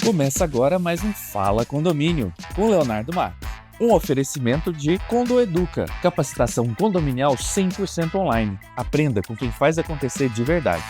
Começa agora mais um Fala Condomínio, com Leonardo Marques. Um oferecimento de Condo Educa, capacitação condominial 100% online. Aprenda com quem faz acontecer de verdade.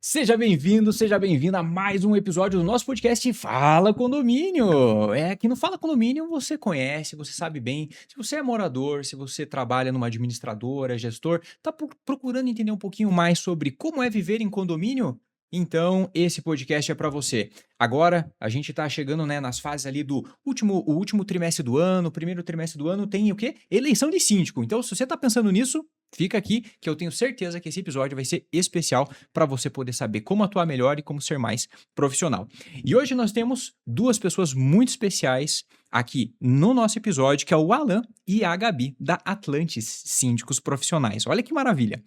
Seja bem-vindo, seja bem-vinda a mais um episódio do nosso podcast Fala Condomínio. Aqui no Fala Condomínio você conhece, você sabe bem. Se você é morador, se você trabalha numa administradora, gestor, está procurando entender um pouquinho mais sobre como é viver em condomínio? Então, esse podcast é para você. Agora, a gente está chegando, nas fases ali do último trimestre do ano, primeiro trimestre do ano, tem o quê? Eleição de síndico. Então, se você está pensando nisso, fica aqui que eu tenho certeza que esse episódio vai ser especial para você poder saber como atuar melhor e como ser mais profissional. E hoje nós temos duas pessoas muito especiais aqui no nosso episódio, que é o Alan e a Gabi, da Atlantis Síndicos Profissionais. Olha que maravilha!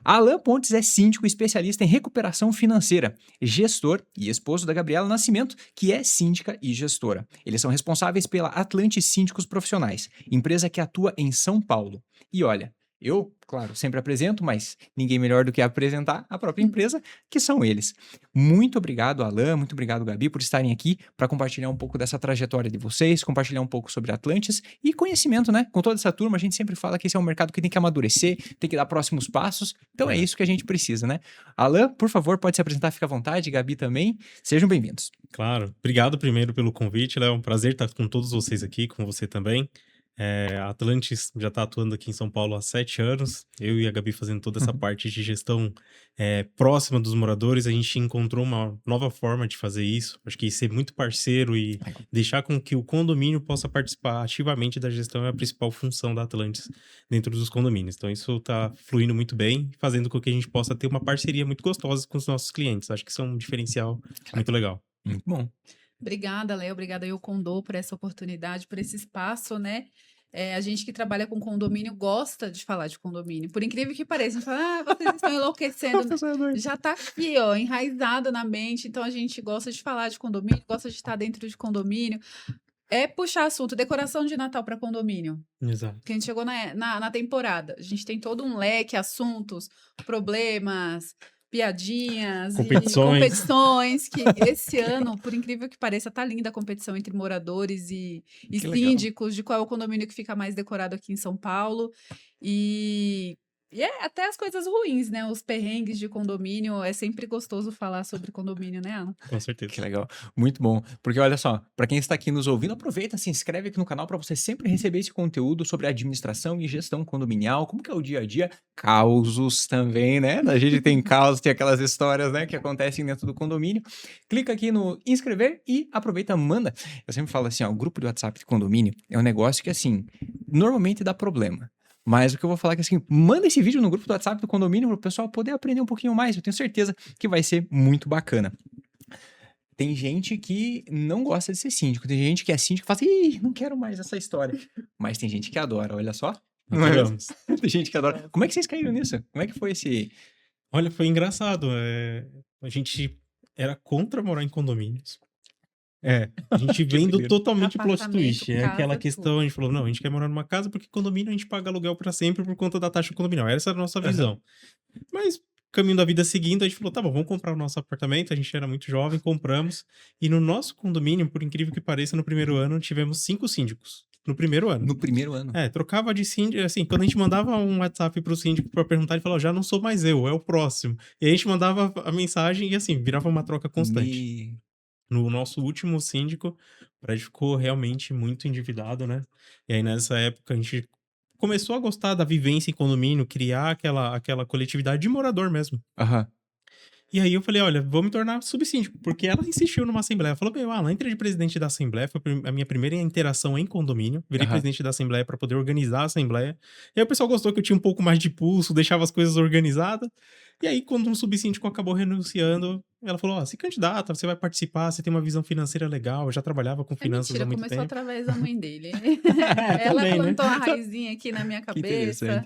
Alan Pontes é síndico especialista em recuperação financeira, gestor e esposo da Gabriela Nascimento, que é síndica e gestora. Eles são responsáveis pela Atlantis Síndicos Profissionais, empresa que atua em São Paulo. E olha, eu, claro, sempre apresento, mas ninguém melhor do que apresentar a própria empresa, que são eles. Muito obrigado, Alan, muito obrigado, Gabi, por estarem aqui para compartilhar um pouco dessa trajetória de vocês, compartilhar um pouco sobre Atlantis e conhecimento, né? Com toda essa turma, a gente sempre fala que esse é um mercado que tem que amadurecer, tem que dar próximos passos, então é isso que a gente precisa, né? Alan, por favor, pode se apresentar, fica à vontade, Gabi também, sejam bem-vindos. Claro, obrigado primeiro pelo convite, Léo, é um prazer estar com todos vocês aqui, com você também. A Atlantis já está atuando aqui em São Paulo há 7 anos, eu e a Gabi fazendo toda essa parte de gestão próxima dos moradores. A gente encontrou uma nova forma de fazer isso, acho que ser muito parceiro e deixar com que o condomínio possa participar ativamente da gestão é a principal função da Atlantis dentro dos condomínios. Então isso está fluindo muito bem, fazendo com que a gente possa ter uma parceria muito gostosa com os nossos clientes. Acho que isso é um diferencial muito legal. Muito bom. Obrigada, Léo. Obrigada eu, Condô, por essa oportunidade, por esse espaço, né? A gente que trabalha com condomínio gosta de falar de condomínio. Por incrível que pareça, a gente fala, vocês estão enlouquecendo. Já está aqui, ó, enraizado na mente. Então, a gente gosta de falar de condomínio, gosta de estar dentro de condomínio. Puxar assunto, decoração de Natal para condomínio. Exato. Que a gente chegou na temporada. A gente tem todo um leque, assuntos, problemas, piadinhas competições. E competições, que esse ano, por incrível que pareça, tá linda a competição entre moradores e síndicos, de qual é o condomínio que fica mais decorado aqui em São Paulo. E até as coisas ruins, né? Os perrengues de condomínio. É sempre gostoso falar sobre condomínio, né, Ana? Com certeza. Que legal, muito bom. Porque olha só, para quem está aqui nos ouvindo, aproveita, se inscreve aqui no canal para você sempre receber esse conteúdo sobre administração e gestão condominial, como que é o dia a dia, causos também, né? A gente tem causos, tem aquelas histórias, né, que acontecem dentro do condomínio. Clica aqui no inscrever e aproveita, manda. Eu sempre falo assim, ó, o grupo do WhatsApp de condomínio é um negócio que, assim, normalmente dá problema. Mas o que eu vou falar é que, assim, manda esse vídeo no grupo do WhatsApp do condomínio para o pessoal poder aprender um pouquinho mais. Eu tenho certeza que vai ser muito bacana. Tem gente que não gosta de ser síndico. Tem gente que é síndico e fala assim, não quero mais essa história. Mas tem gente que adora, olha só. Não é mesmo? Tem gente que adora. Como é que vocês caíram nisso? Como é que foi esse... Olha, foi engraçado. A gente era contra morar em condomínios. A gente vendo totalmente plot twist. Aquela questão, a gente falou, não, a gente quer morar numa casa porque condomínio a gente paga aluguel pra sempre por conta da taxa condominial. Essa era a nossa visão. Mas, caminho da vida seguindo, a gente falou, tá bom, vamos comprar o nosso apartamento. A gente era muito jovem, compramos. E no nosso condomínio, por incrível que pareça, no primeiro ano, tivemos 5 síndicos. No primeiro ano. No primeiro ano. Trocava de síndico, assim, quando a gente mandava um WhatsApp pro síndico pra perguntar, ele falava, já não sou mais eu, é o próximo. E a gente mandava a mensagem e, assim, virava uma troca constante. No nosso último síndico, o prédio ficou realmente muito endividado, né? E aí, nessa época, a gente começou a gostar da vivência em condomínio, criar aquela coletividade de morador mesmo. E aí eu falei, olha, vou me tornar subsíndico, porque ela insistiu numa assembleia. Ela falou, ela entra de presidente da assembleia, foi a minha primeira interação em condomínio. Virei presidente da assembleia para poder organizar a assembleia. E aí o pessoal gostou que eu tinha um pouco mais de pulso, deixava as coisas organizadas. E aí, quando um subsíndico acabou renunciando, ela falou, se candidata, você vai participar, você tem uma visão financeira legal. Eu já trabalhava com finanças há muito tempo. Começou através da mãe dele. Ela também, plantou a raizinha aqui na minha cabeça.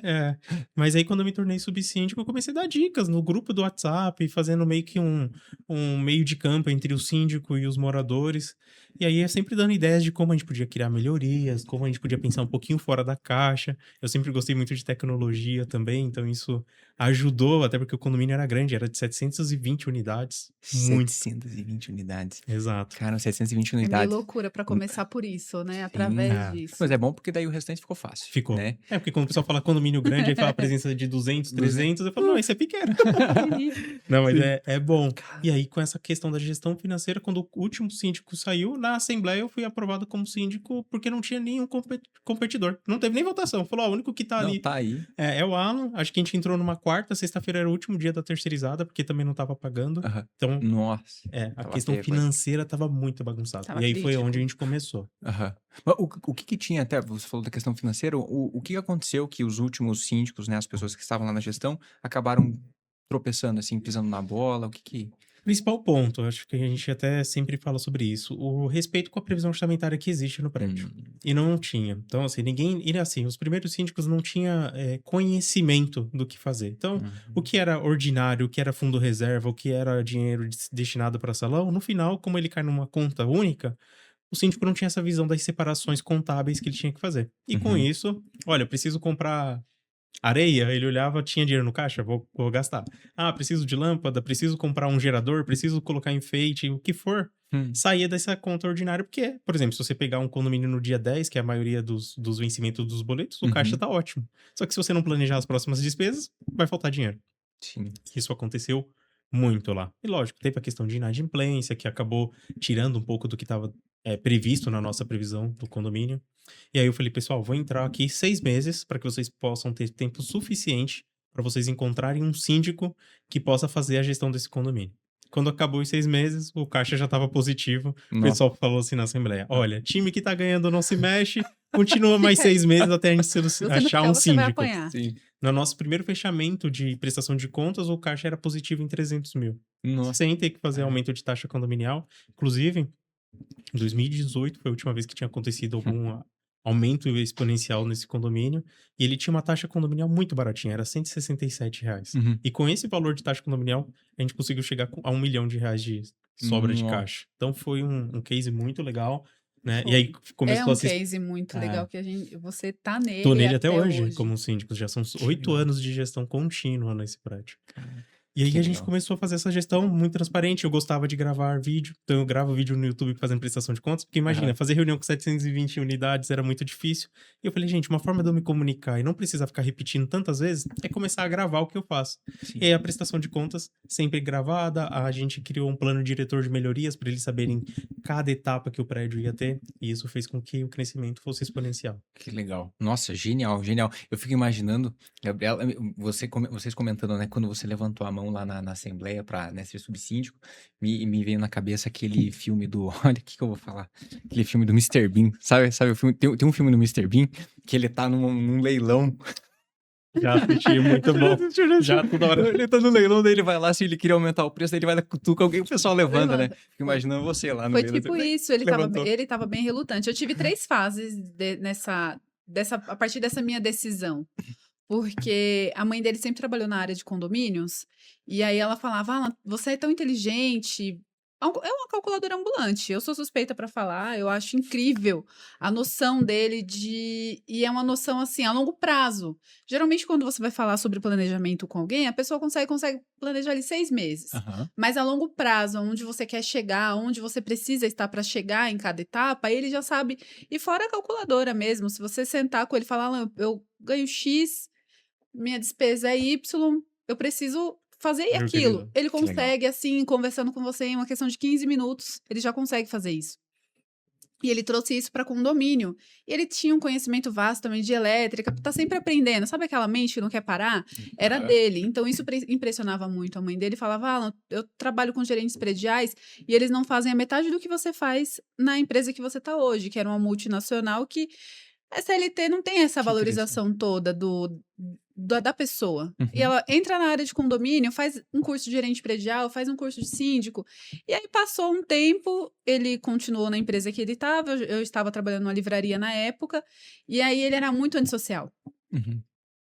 Mas aí, quando eu me tornei subsíndico, eu comecei a dar dicas no grupo do WhatsApp, fazendo meio que um meio de campo entre o síndico e os moradores. E aí, sempre dando ideias de como a gente podia criar melhorias, como a gente podia pensar um pouquinho fora da caixa. Eu sempre gostei muito de tecnologia também, então isso ajudou, até porque o condomínio era grande, era de 720 unidades. Muito. 720 unidades. Exato. Cara, 720 É meio unidades. loucura pra começar por isso, né? Através É. disso. Mas é bom porque daí o restante ficou fácil. Ficou. Né? É, porque quando o pessoal fala condomínio grande, aí fala a presença de 200, 300, eu falo, não, esse é pequeno. Não, mas é bom. E aí, com essa questão da gestão financeira, quando o último síndico saiu, na Assembleia eu fui aprovado como síndico porque não tinha nenhum competidor. Não teve nem votação. Falou, ó, o único que tá Não, ali tá aí. é o Alan. Acho que a gente entrou numa quarta, sexta-feira era o último dia da terceirizada, porque também não tava pagando. Aham. Então, Nossa. a Tava questão feia a coisa. financeira tava muito bagunçada. Tava E aí foi crítico. onde a gente começou. Aham. Mas o que tinha até, você falou da questão financeira, o que aconteceu que os últimos síndicos, né, as pessoas que estavam lá na gestão, acabaram tropeçando, assim, pisando na bola? O que... Principal ponto, acho que a gente até sempre fala sobre isso, o respeito com a previsão orçamentária que existe no prédio. E não tinha. Então, assim, os primeiros síndicos não tinham conhecimento do que fazer. Então, o que era ordinário, o que era fundo reserva, o que era dinheiro destinado para salão, no final, como ele cai numa conta única, o síndico não tinha essa visão das separações contábeis que ele tinha que fazer. E com isso, olha, eu preciso comprar areia, ele olhava, tinha dinheiro no caixa, vou gastar. Ah, preciso de lâmpada, preciso comprar um gerador, preciso colocar enfeite, o que for, saía dessa conta ordinária, porque, por exemplo, se você pegar um condomínio no dia 10, que é a maioria dos vencimentos dos boletos, o caixa tá ótimo. Só que se você não planejar as próximas despesas, vai faltar dinheiro. Sim. Isso aconteceu muito lá. E lógico, teve a questão de inadimplência, que acabou tirando um pouco do que estava previsto na nossa previsão do condomínio. E aí eu falei, pessoal, vou entrar aqui 6 meses para que vocês possam ter tempo suficiente para vocês encontrarem um síndico que possa fazer a gestão desse condomínio. Quando acabou os 6 meses, o caixa já estava positivo. O pessoal falou assim na Assembleia, olha, time que tá ganhando não se mexe, continua mais 6 meses até a gente achar um você vai síndico. apanhar. Sim. No nosso primeiro fechamento de prestação de contas, o caixa era positivo em 300 mil. Nossa. Sem ter que fazer aumento de taxa condominial. Inclusive, em 2018 foi a última vez que tinha acontecido algum aumento exponencial nesse condomínio. E ele tinha uma taxa condominial muito baratinha, era R$167. E com esse valor de taxa condominial, a gente conseguiu chegar a R$1 milhão de sobra de caixa. Então foi um case muito legal. Né? E aí começou É um case muito legal que você tá nele. Tô nele até hoje, como síndico. Já são 8 anos de gestão contínua nesse prédio. E aí a gente começou a fazer essa gestão muito transparente. Eu gostava de gravar vídeo, então eu gravo vídeo no YouTube fazendo prestação de contas, porque imagina, fazer reunião com 720 unidades era muito difícil. E eu falei, gente, uma forma de eu me comunicar e não precisar ficar repetindo tantas vezes é começar a gravar o que eu faço. Sim. E aí a prestação de contas sempre gravada, a gente criou um plano diretor de melhorias para eles saberem cada etapa que o prédio ia ter, e isso fez com que o crescimento fosse exponencial. Que legal. Nossa, genial, genial. Eu fico imaginando, Gabriela, vocês comentando, né, quando você levantou a mão lá na Assembleia para ser subsíndico, me veio na cabeça aquele filme do... Olha, o que eu vou falar? Aquele filme do Mr. Bean. Sabe o filme? Tem um filme do Mr. Bean que ele tá num leilão. Já assisti, muito bom. Já toda hora. Ele tá no leilão, daí ele vai lá, se ele queria aumentar o preço, daí ele vai lá, cutuca alguém, o pessoal levanta, né? Fico imaginando você lá no leilão. Foi tipo isso, ele tava bem relutante. Eu tive 3 fases a partir dessa minha decisão. Porque a mãe dele sempre trabalhou na área de condomínios, e aí ela falava, ah, você é tão inteligente, é uma calculadora ambulante, eu sou suspeita para falar, eu acho incrível a noção dele e é uma noção assim, a longo prazo. Geralmente quando você vai falar sobre planejamento com alguém, a pessoa consegue planejar ali 6 meses, mas a longo prazo, onde você quer chegar, onde você precisa estar para chegar em cada etapa, ele já sabe, e fora a calculadora mesmo, se você sentar com ele e falar, eu ganho X, minha despesa é Y, eu preciso fazer aquilo. Ele consegue, assim, conversando com você em uma questão de 15 minutos, ele já consegue fazer isso. E ele trouxe isso para condomínio. E ele tinha um conhecimento vasto também de elétrica, tá sempre aprendendo. Sabe aquela mente que não quer parar? Era dele. Então, isso impressionava muito a mãe dele. Falava, Alan, eu trabalho com gerentes prediais e eles não fazem a metade do que você faz na empresa que você tá hoje, que era uma multinacional que a CLT não tem essa valorização toda da pessoa. E ela entra na área de condomínio, faz um curso de gerente predial, faz um curso de síndico. E aí passou um tempo, ele continuou na empresa que ele estava, eu estava trabalhando numa livraria na época, e aí ele era muito antissocial.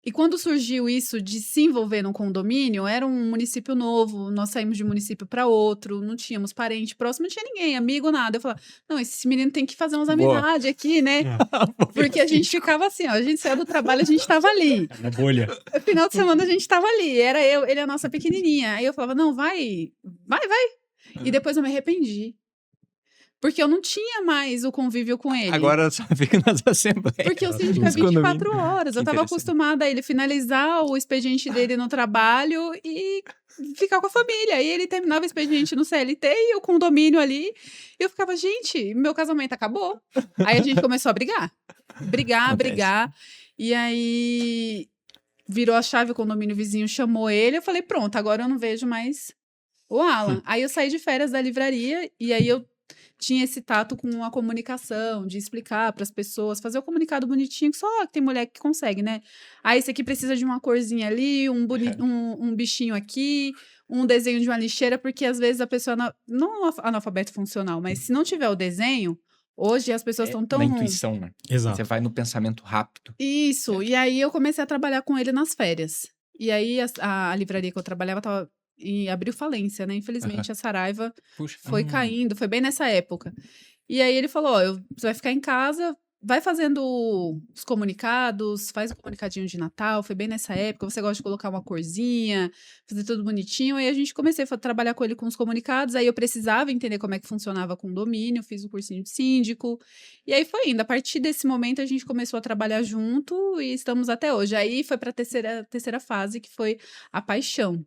E quando surgiu isso de se envolver num condomínio, era um município novo, nós saímos de um município para outro, não tínhamos parente próximo, não tinha ninguém, amigo, nada. Eu falava, não, esse menino tem que fazer umas Boa. amizades aqui, né? É, Porque a gente ficava assim, ó, a gente saiu do trabalho, a gente tava ali. Na bolha. Final de semana a gente tava ali, era eu, ele e a nossa pequenininha. Aí eu falava, não, vai. E depois eu me arrependi. Porque eu não tinha mais o convívio com ele. Agora só fica nas assembleias. Porque o síndico é Nos condomínios. 24 horas. Eu Que tava interessante. acostumada a ele finalizar o expediente dele no trabalho e ficar com a família. E ele terminava o expediente no CLT e o condomínio ali. E eu ficava, gente, meu casamento acabou. Aí a gente começou a brigar. Brigar. E aí virou a chave, o condomínio vizinho chamou ele. Eu falei, pronto, agora eu não vejo mais o Alan. Aí eu saí de férias da livraria e aí eu tinha esse tato com a comunicação, de explicar para as pessoas, fazer o comunicado bonitinho, que só tem mulher que consegue, né? Ah, esse aqui precisa de uma corzinha ali, um bichinho aqui, um desenho de uma lixeira, porque às vezes a pessoa, não é analfabeto funcional, mas se não tiver o desenho, hoje as pessoas estão tão... Na intuição, né? exato. Você vai no pensamento rápido. Isso, e aí eu comecei a trabalhar com ele nas férias. E aí a livraria que eu trabalhava tava e abriu falência, né? Infelizmente a Saraiva Puxa. foi caindo, foi bem nessa época. E aí ele falou, ó, você vai ficar em casa, vai fazendo os comunicados, faz um comunicadinho de Natal, foi bem nessa época, você gosta de colocar uma corzinha, fazer tudo bonitinho, aí a gente comecei a trabalhar com ele com os comunicados, aí eu precisava entender como é que funcionava com o condomínio, fiz o cursinho de síndico, e aí foi indo. A partir desse momento a gente começou a trabalhar junto e estamos até hoje. Aí foi para a terceira fase, que foi a paixão.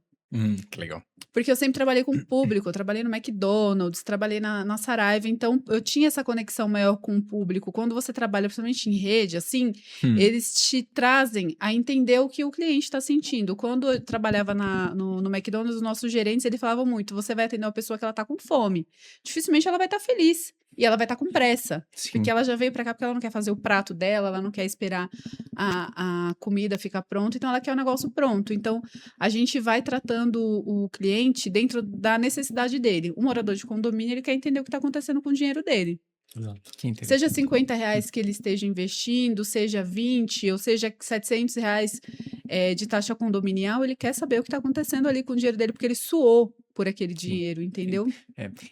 Que legal. Porque eu sempre trabalhei com o público, eu trabalhei no McDonald's, trabalhei na Saraiva, então eu tinha essa conexão maior com o público. Quando você trabalha, principalmente em rede, assim, eles te trazem a entender o que o cliente está sentindo. Quando eu trabalhava no McDonald's, os nossos gerentes, eles falavam muito, você vai atender uma pessoa que ela está com fome. Dificilmente ela vai estar feliz. E ela vai estar com pressa. Sim. Porque ela já veio pra cá porque ela não quer fazer o prato dela, ela não quer esperar a comida ficar pronta, então ela quer o negócio pronto. Então, a gente vai tratando o cliente dentro da necessidade dele. O morador de condomínio, ele quer entender o que está acontecendo com o dinheiro dele. Exato. Que interessante. Seja R$50 que ele esteja investindo, seja 20, ou seja R$700 de taxa condominial, ele quer saber o que está acontecendo ali com o dinheiro dele, porque ele suou por aquele dinheiro, entendeu?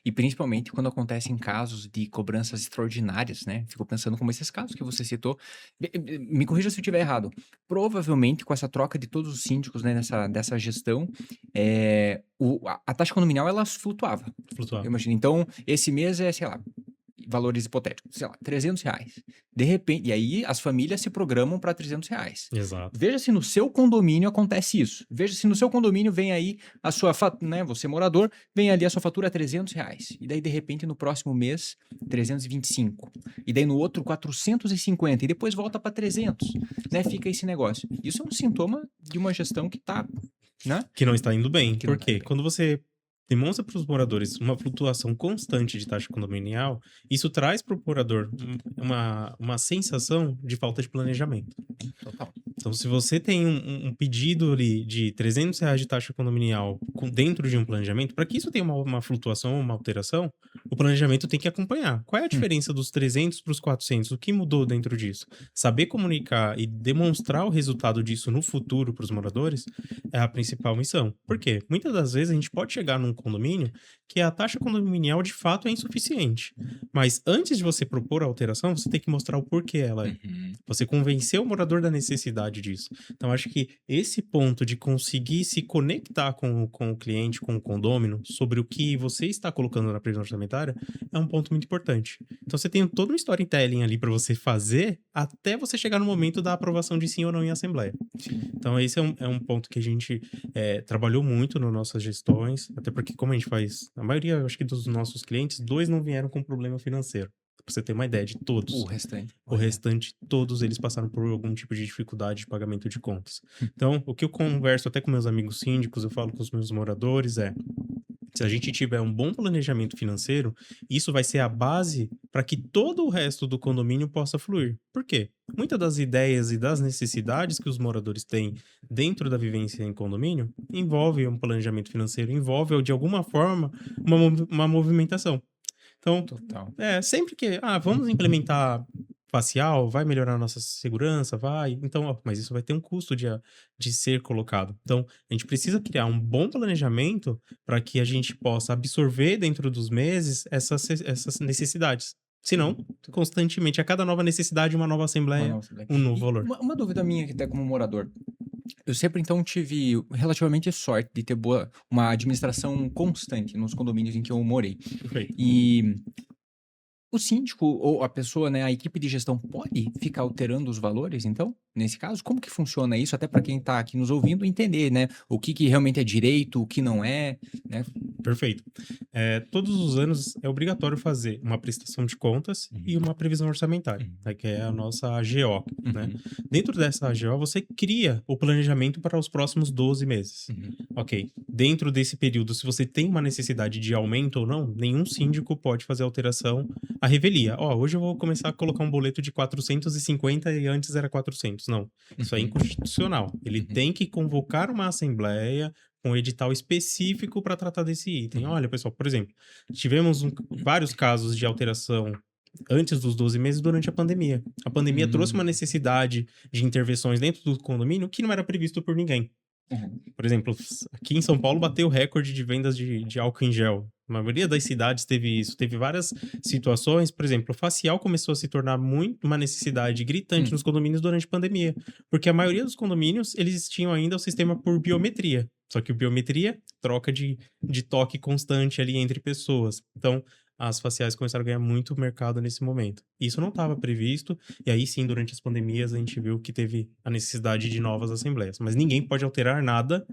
E principalmente quando acontecem casos de cobranças extraordinárias, né? Fico pensando como esses casos que você citou. Me corrija se eu estiver errado. Provavelmente, com essa troca de todos os síndicos, né, dessa gestão, a taxa condominial, ela flutuava. Eu imagino. Então, esse mês é, sei lá, valores hipotéticos, sei lá, R$300. De repente, e aí as famílias se programam para R$300. Exato. Veja se no seu condomínio acontece isso. Veja se no seu condomínio vem aí a sua fatura, né? Você morador, vem ali a sua fatura R$300. E daí, de repente, no próximo mês, 325. E daí no outro, 450. E depois volta para 300. Né? Fica esse negócio. Isso é um sintoma de uma gestão que tá, né? Que não está indo bem. Que não Por tá quê? indo bem. Quando você demonstra para os moradores uma flutuação constante de taxa condominial, isso traz para o morador uma sensação de falta de planejamento. Total. Então, se você tem um pedido ali de R$300 de taxa condominial dentro de um planejamento, para que isso tenha uma flutuação, uma alteração, o planejamento tem que acompanhar. Qual é a diferença dos 300 para os 400? O que mudou dentro disso? Saber comunicar e demonstrar o resultado disso no futuro para os moradores é a principal missão. Por quê? Muitas das vezes a gente pode chegar num condomínio que a taxa condominial de fato é insuficiente. Mas antes de você propor a alteração, você tem que mostrar o porquê ela é. Você convencer o morador da necessidade disso. Então, acho que esse ponto de conseguir se conectar com o cliente, com o condômino, sobre o que você está colocando na previsão orçamentária, é um ponto muito importante. Então, você tem todo um storytelling ali para você fazer até você chegar no momento da aprovação de sim ou não em assembleia. Sim. Então, esse é um ponto que a gente trabalhou muito nas nossas gestões, até porque, como a gente faz, a maioria, eu acho que dos nossos clientes, 2 não vieram com problema financeiro. Pra você ter uma ideia de todos. O restante. O restante, todos eles passaram por algum tipo de dificuldade de pagamento de contas. Então, o que eu converso até com meus amigos síndicos, eu falo com os meus moradores se a gente tiver um bom planejamento financeiro, isso vai ser a base para que todo o resto do condomínio possa fluir. Por quê? Muitas das ideias e das necessidades que os moradores têm dentro da vivência em condomínio envolve um planejamento financeiro, envolve, de alguma forma, uma movimentação. Então, Total. sempre que, vamos implementar facial vai melhorar a nossa segurança? Vai. Então, ó, mas isso vai ter um custo de ser colocado. Então, a gente precisa criar um bom planejamento para que a gente possa absorver dentro dos meses essas necessidades. Senão, constantemente, a cada nova necessidade, uma nova assembleia, um novo E valor. uma dúvida minha aqui até como morador. Eu sempre, então, tive relativamente sorte de ter uma administração constante nos condomínios em que eu morei. Perfeito. E o síndico ou a pessoa, né, a equipe de gestão pode ficar alterando os valores, então, nesse caso? Como que funciona isso? Até para quem está aqui nos ouvindo entender, né, o que realmente é direito, o que não é, né? Perfeito. Todos os anos é obrigatório fazer uma prestação de contas e uma previsão orçamentária, né, que é a nossa AGO, né? Uhum. Dentro dessa AGO, você cria o planejamento para os próximos 12 meses. Ok. Dentro desse período, se você tem uma necessidade de aumento ou não, nenhum síndico pode fazer alteração à revelia. Ó, hoje eu vou começar a colocar um boleto de 450 e antes era 400. Não. Isso é inconstitucional. Ele tem que convocar uma assembleia com um edital específico para tratar desse item. Olha, pessoal, por exemplo, tivemos vários casos de alteração antes dos 12 meses durante a pandemia. A pandemia trouxe uma necessidade de intervenções dentro do condomínio que não era previsto por ninguém. Por exemplo, aqui em São Paulo bateu o recorde de vendas de álcool em gel. A maioria das cidades teve isso. Teve várias situações, por exemplo, o facial começou a se tornar muito uma necessidade gritante nos condomínios durante a pandemia. Porque a maioria dos condomínios, eles tinham ainda o sistema por biometria. Só que o biometria, troca de toque constante ali entre pessoas. Então, as faciais começaram a ganhar muito mercado nesse momento. Isso não estava previsto, e aí sim, durante as pandemias, a gente viu que teve a necessidade de novas assembleias. Mas ninguém pode alterar nada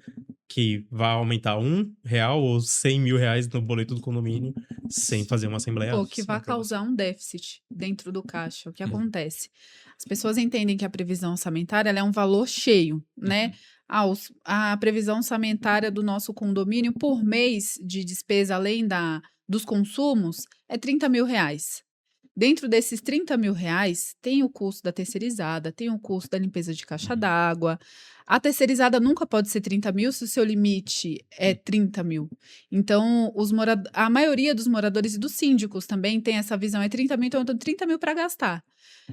que vá aumentar R$1 ou R$100.000 no boleto do condomínio sem fazer uma assembleia. Ou que vai causar um déficit dentro do caixa. O que acontece? As pessoas entendem que a previsão orçamentária ela é um valor cheio, né? A previsão orçamentária do nosso condomínio por mês de despesa, além dos consumos, é R$30.000. Dentro desses R$30.000, tem o custo da terceirizada, tem o custo da limpeza de caixa d'água. A terceirizada nunca pode ser 30.000 se o seu limite é 30.000. Então, a maioria dos moradores e dos síndicos também tem essa visão, é 30.000, então eu tenho 30.000 para gastar.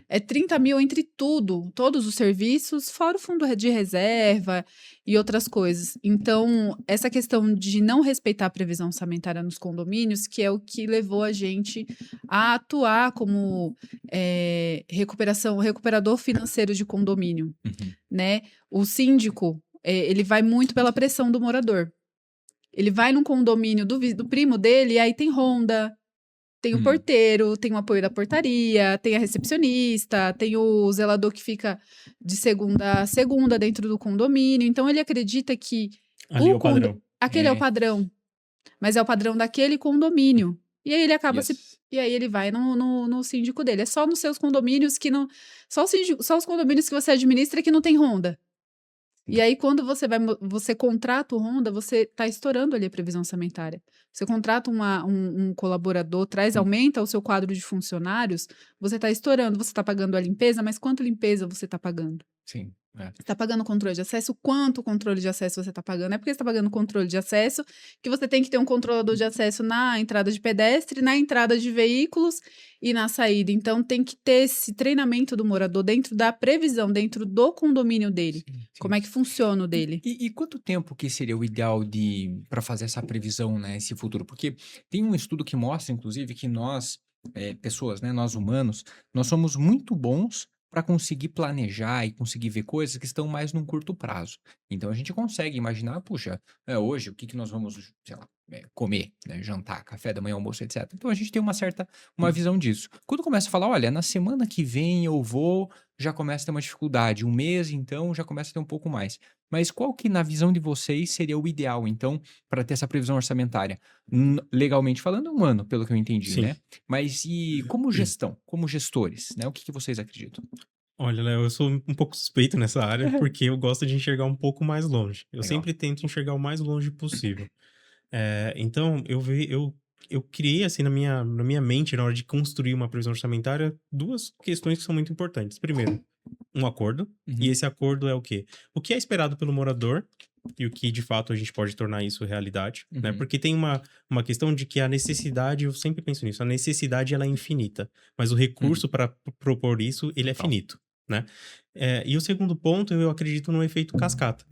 É 30.000 entre todos os serviços, fora o fundo de reserva e outras coisas. Então, essa questão de não respeitar a previsão orçamentária nos condomínios, que é o que levou a gente a atuar como recuperador financeiro de condomínio, né? O síndico, ele vai muito pela pressão do morador. Ele vai num condomínio do primo dele, e aí tem ronda, tem o porteiro, tem o apoio da portaria, tem a recepcionista, tem o zelador que fica de segunda a segunda dentro do condomínio. Então, ele acredita que Ali é o padrão. aquele é o padrão, mas é o padrão daquele condomínio. E aí ele acaba e aí ele vai no síndico dele. É só nos seus condomínios que não... Só os condomínios que você administra que não tem ronda. E aí, quando você contrata o Honda, você está estourando ali a previsão orçamentária. Você contrata um colaborador, aumenta o seu quadro de funcionários, você está estourando, você está pagando a limpeza, mas quanto limpeza você está pagando? Sim. Você está pagando controle de acesso? Quanto controle de acesso você está pagando? É porque você está pagando controle de acesso que você tem que ter um controlador de acesso na entrada de pedestre, na entrada de veículos e na saída. Então, tem que ter esse treinamento do morador dentro da previsão, dentro do condomínio dele. Sim. Como é que funciona o dele. E quanto tempo que seria o ideal para fazer essa previsão, né, esse futuro? Porque tem um estudo que mostra, inclusive, que nós, pessoas, né, nós humanos, nós somos muito bons para conseguir planejar e conseguir ver coisas que estão mais num curto prazo. Então, a gente consegue imaginar, puxa, hoje o que nós vamos, sei lá, comer, né, jantar, café da manhã, almoço, etc. Então, a gente tem uma visão disso. Quando começa a falar, olha, na semana que vem eu vou, já começa a ter uma dificuldade. Um mês, então, já começa a ter um pouco mais. Mas qual que, na visão de vocês, seria o ideal, então, para ter essa previsão orçamentária? Legalmente falando, 1 ano, pelo que eu entendi, Sim. né? Mas e como gestão, como gestores, né? O que vocês acreditam? Olha, Léo, eu sou um pouco suspeito nessa área, porque eu gosto de enxergar um pouco mais longe. Eu sempre tento enxergar o mais longe possível. Então, eu criei, assim, na minha mente, na hora de construir uma previsão orçamentária, 2 questões que são muito importantes. Primeiro, um acordo, e esse acordo é o quê? O que é esperado pelo morador e o que de fato a gente pode tornar isso realidade, né? Uhum. Porque tem uma questão de que a necessidade, eu sempre penso nisso, a necessidade ela é infinita, mas o recurso para propor isso, ele é Total. finito, né? E o segundo ponto, eu acredito no efeito cascata.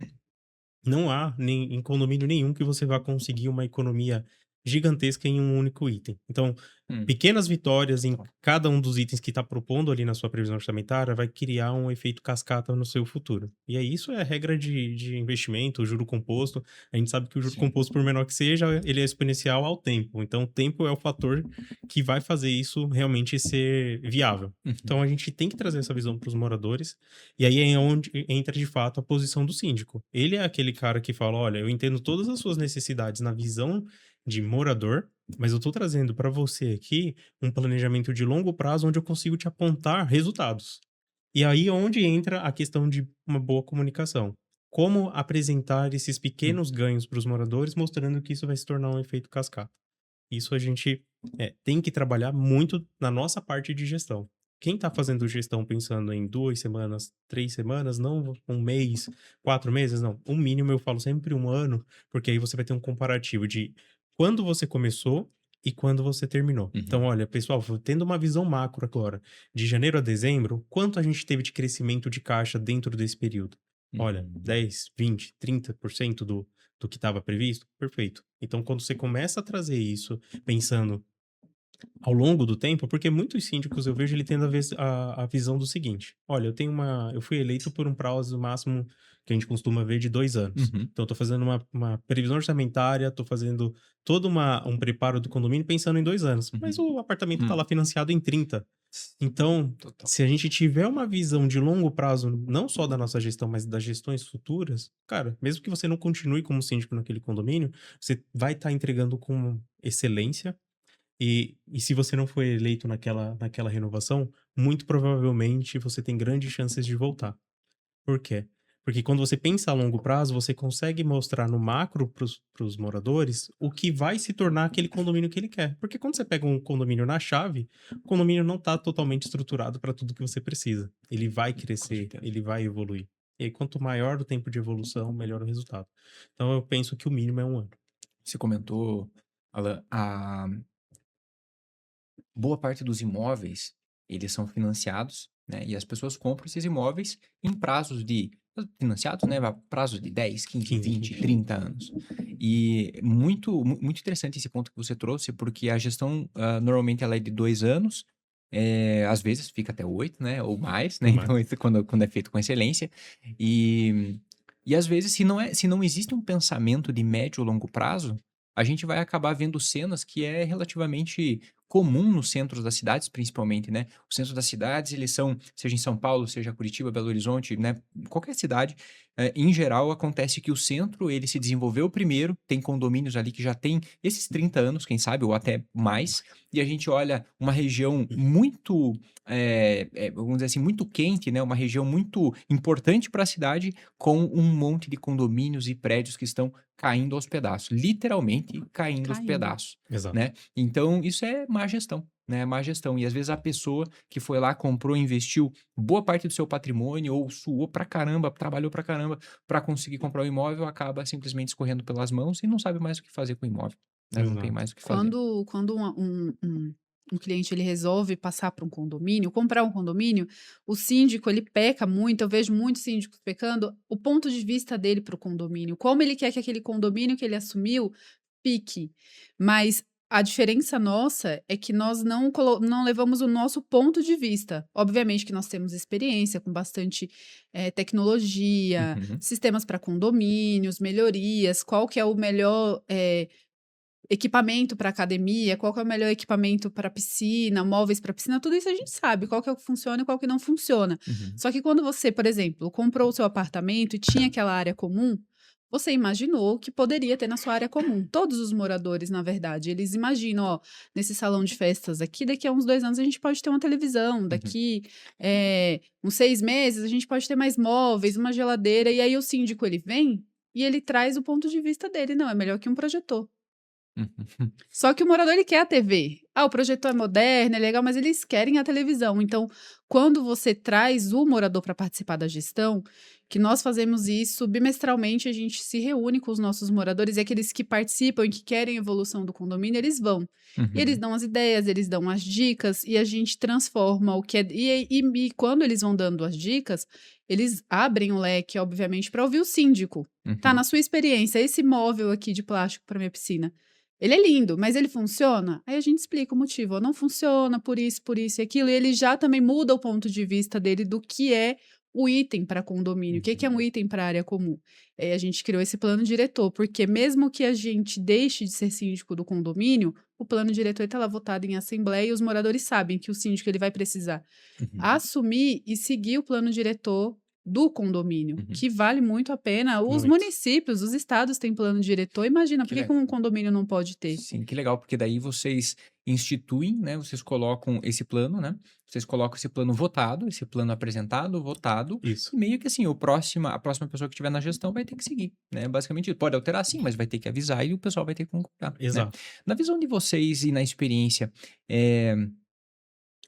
Não há em condomínio nenhum que você vá conseguir uma economia gigantesca em um único item. Então, Hum. pequenas vitórias em cada um dos itens que está propondo ali na sua previsão orçamentária vai criar um efeito cascata no seu futuro. E aí, isso é regra de investimento, o juro composto. A gente sabe que o juro Sim. composto, por menor que seja, ele é exponencial ao tempo. Então, o tempo é o fator que vai fazer isso realmente ser viável. Uhum. Então, a gente tem que trazer essa visão para os moradores. E aí é onde entra, de fato, a posição do síndico. Ele é aquele cara que fala, olha, eu entendo todas as suas necessidades na visão de morador, mas eu tô trazendo para você aqui um planejamento de longo prazo onde eu consigo te apontar resultados. E aí é onde entra a questão de uma boa comunicação. Como apresentar esses pequenos ganhos para os moradores, mostrando que isso vai se tornar um efeito cascata. Isso a gente tem que trabalhar muito na nossa parte de gestão. Quem está fazendo gestão pensando em 2 semanas, 3 semanas, não um mês, 4 meses, não. O mínimo eu falo sempre 1 ano, porque aí você vai ter um comparativo de quando você começou e quando você terminou. Uhum. Então, olha, pessoal, tendo uma visão macro agora, de janeiro a dezembro, quanto a gente teve de crescimento de caixa dentro desse período? Olha, Uhum. 10, 20, 30% do que estava previsto? Perfeito. Então, quando você começa a trazer isso, pensando ao longo do tempo, porque muitos síndicos eu vejo ele tendo a visão do seguinte: olha, eu fui eleito por um prazo máximo que a gente costuma ver de 2 anos. Uhum. Então, eu tô fazendo uma previsão orçamentária, tô fazendo todo um preparo do condomínio pensando em 2 anos. Mas Uhum. o apartamento tá lá financiado em 30. Então, Total. se a gente tiver uma visão de longo prazo, não só da nossa gestão, mas das gestões futuras, cara, mesmo que você não continue como síndico naquele condomínio, você vai estar entregando com excelência. E se você não foi eleito naquela renovação, muito provavelmente você tem grandes chances de voltar. Por quê? Porque quando você pensa a longo prazo, você consegue mostrar no macro para os moradores o que vai se tornar aquele condomínio que ele quer. Porque quando você pega um condomínio na chave, o condomínio não está totalmente estruturado para tudo que você precisa. Ele vai crescer, certeza. ele vai evoluir. E aí, quanto maior o tempo de evolução, melhor o resultado. Então, eu penso que o mínimo é 1 ano. Você comentou, Alan, a boa parte dos imóveis, eles são financiados, né? E as pessoas compram esses imóveis em prazos de financiados, né? Prazos de 10, 15, 15, 20, 20. 30 anos. E muito interessante esse ponto que você trouxe, porque a gestão, normalmente ela é de 2 anos, às vezes fica até 8, né? Ou mais, né? Ou Então, mais. isso quando é feito com excelência. E às vezes, se não existe um pensamento de médio ou longo prazo, a gente vai acabar vendo cenas que é relativamente comum nos centros das cidades, principalmente, né? Os centros das cidades, eles são, seja em São Paulo, seja Curitiba, Belo Horizonte, né? Qualquer cidade, em geral, acontece que o centro, ele se desenvolveu primeiro, tem condomínios ali que já tem esses 30 anos, quem sabe, ou até mais, e a gente olha uma região muito, vamos dizer assim, muito quente, né? Uma região muito importante para a cidade, com um monte de condomínios e prédios que estão caindo aos pedaços, literalmente caindo aos Caindo. pedaços, Exato. né? Então, isso é má gestão, né? Má gestão. E às vezes a pessoa que foi lá, comprou, investiu boa parte do seu patrimônio, ou suou pra caramba, trabalhou pra caramba para conseguir comprar o imóvel, acaba simplesmente escorrendo pelas mãos e não sabe mais o que fazer com o imóvel, né? Não tem Exato. mais o que fazer. Quando um cliente ele resolve passar para um condomínio, comprar um condomínio, o síndico ele peca muito, eu vejo muitos síndicos pecando, o ponto de vista dele para o condomínio, como ele quer que aquele condomínio que ele assumiu fique. Mas a diferença nossa é que nós não levamos o nosso ponto de vista. Obviamente que nós temos experiência com bastante tecnologia, Uhum. sistemas para condomínios, melhorias, qual que é o melhor equipamento para academia, qual que é o melhor equipamento para piscina, móveis para piscina, tudo isso a gente sabe, qual que é o que funciona e qual que não funciona. Uhum. Só que quando você, por exemplo, comprou o seu apartamento e tinha aquela área comum, você imaginou que poderia ter na sua área comum. Todos os moradores, na verdade, eles imaginam, ó, nesse salão de festas aqui, daqui a uns 2 anos a gente pode ter uma televisão, daqui uns 6 meses a gente pode ter mais móveis, uma geladeira, e aí o síndico ele vem e ele traz o ponto de vista dele. Não, é melhor que um projetor. Uhum. Só que o morador, ele quer a TV. O projetor é moderno, é legal, mas eles querem a televisão. Então, quando você traz o morador para participar da gestão, que nós fazemos isso bimestralmente, a gente se reúne com os nossos moradores e aqueles que participam e que querem a evolução do condomínio, eles vão. E eles Uhum. dão as ideias, eles dão as dicas e a gente transforma o que é. E quando eles vão dando as dicas, eles abrem o leque, obviamente, para ouvir o síndico. Tá, Uhum. na sua experiência, esse móvel aqui de plástico para minha piscina. Ele é lindo, mas ele funciona? Aí a gente explica o motivo. Ó, não funciona por isso e aquilo. E ele já também muda o ponto de vista dele do que é o item para condomínio. O que é um item para área comum? A gente criou esse plano diretor, porque mesmo que a gente deixe de ser síndico do condomínio, o plano diretor está lá votado em assembleia e os moradores sabem que o síndico ele vai precisar Uhum. assumir e seguir o plano diretor do condomínio, Uhum. que vale muito a pena. Os Muito. municípios, os estados têm plano diretor. Imagina, por Que que legal. um condomínio não pode ter? Sim, que legal, porque daí vocês instituem, né? Vocês colocam esse plano, né? Vocês colocam esse plano votado, esse plano apresentado, votado, Isso. e meio que assim, a próxima pessoa que estiver na gestão vai ter que seguir, né? Basicamente, pode alterar sim, mas vai ter que avisar e o pessoal vai ter que concordar, né? Exato. Na visão de vocês e na experiência, eh,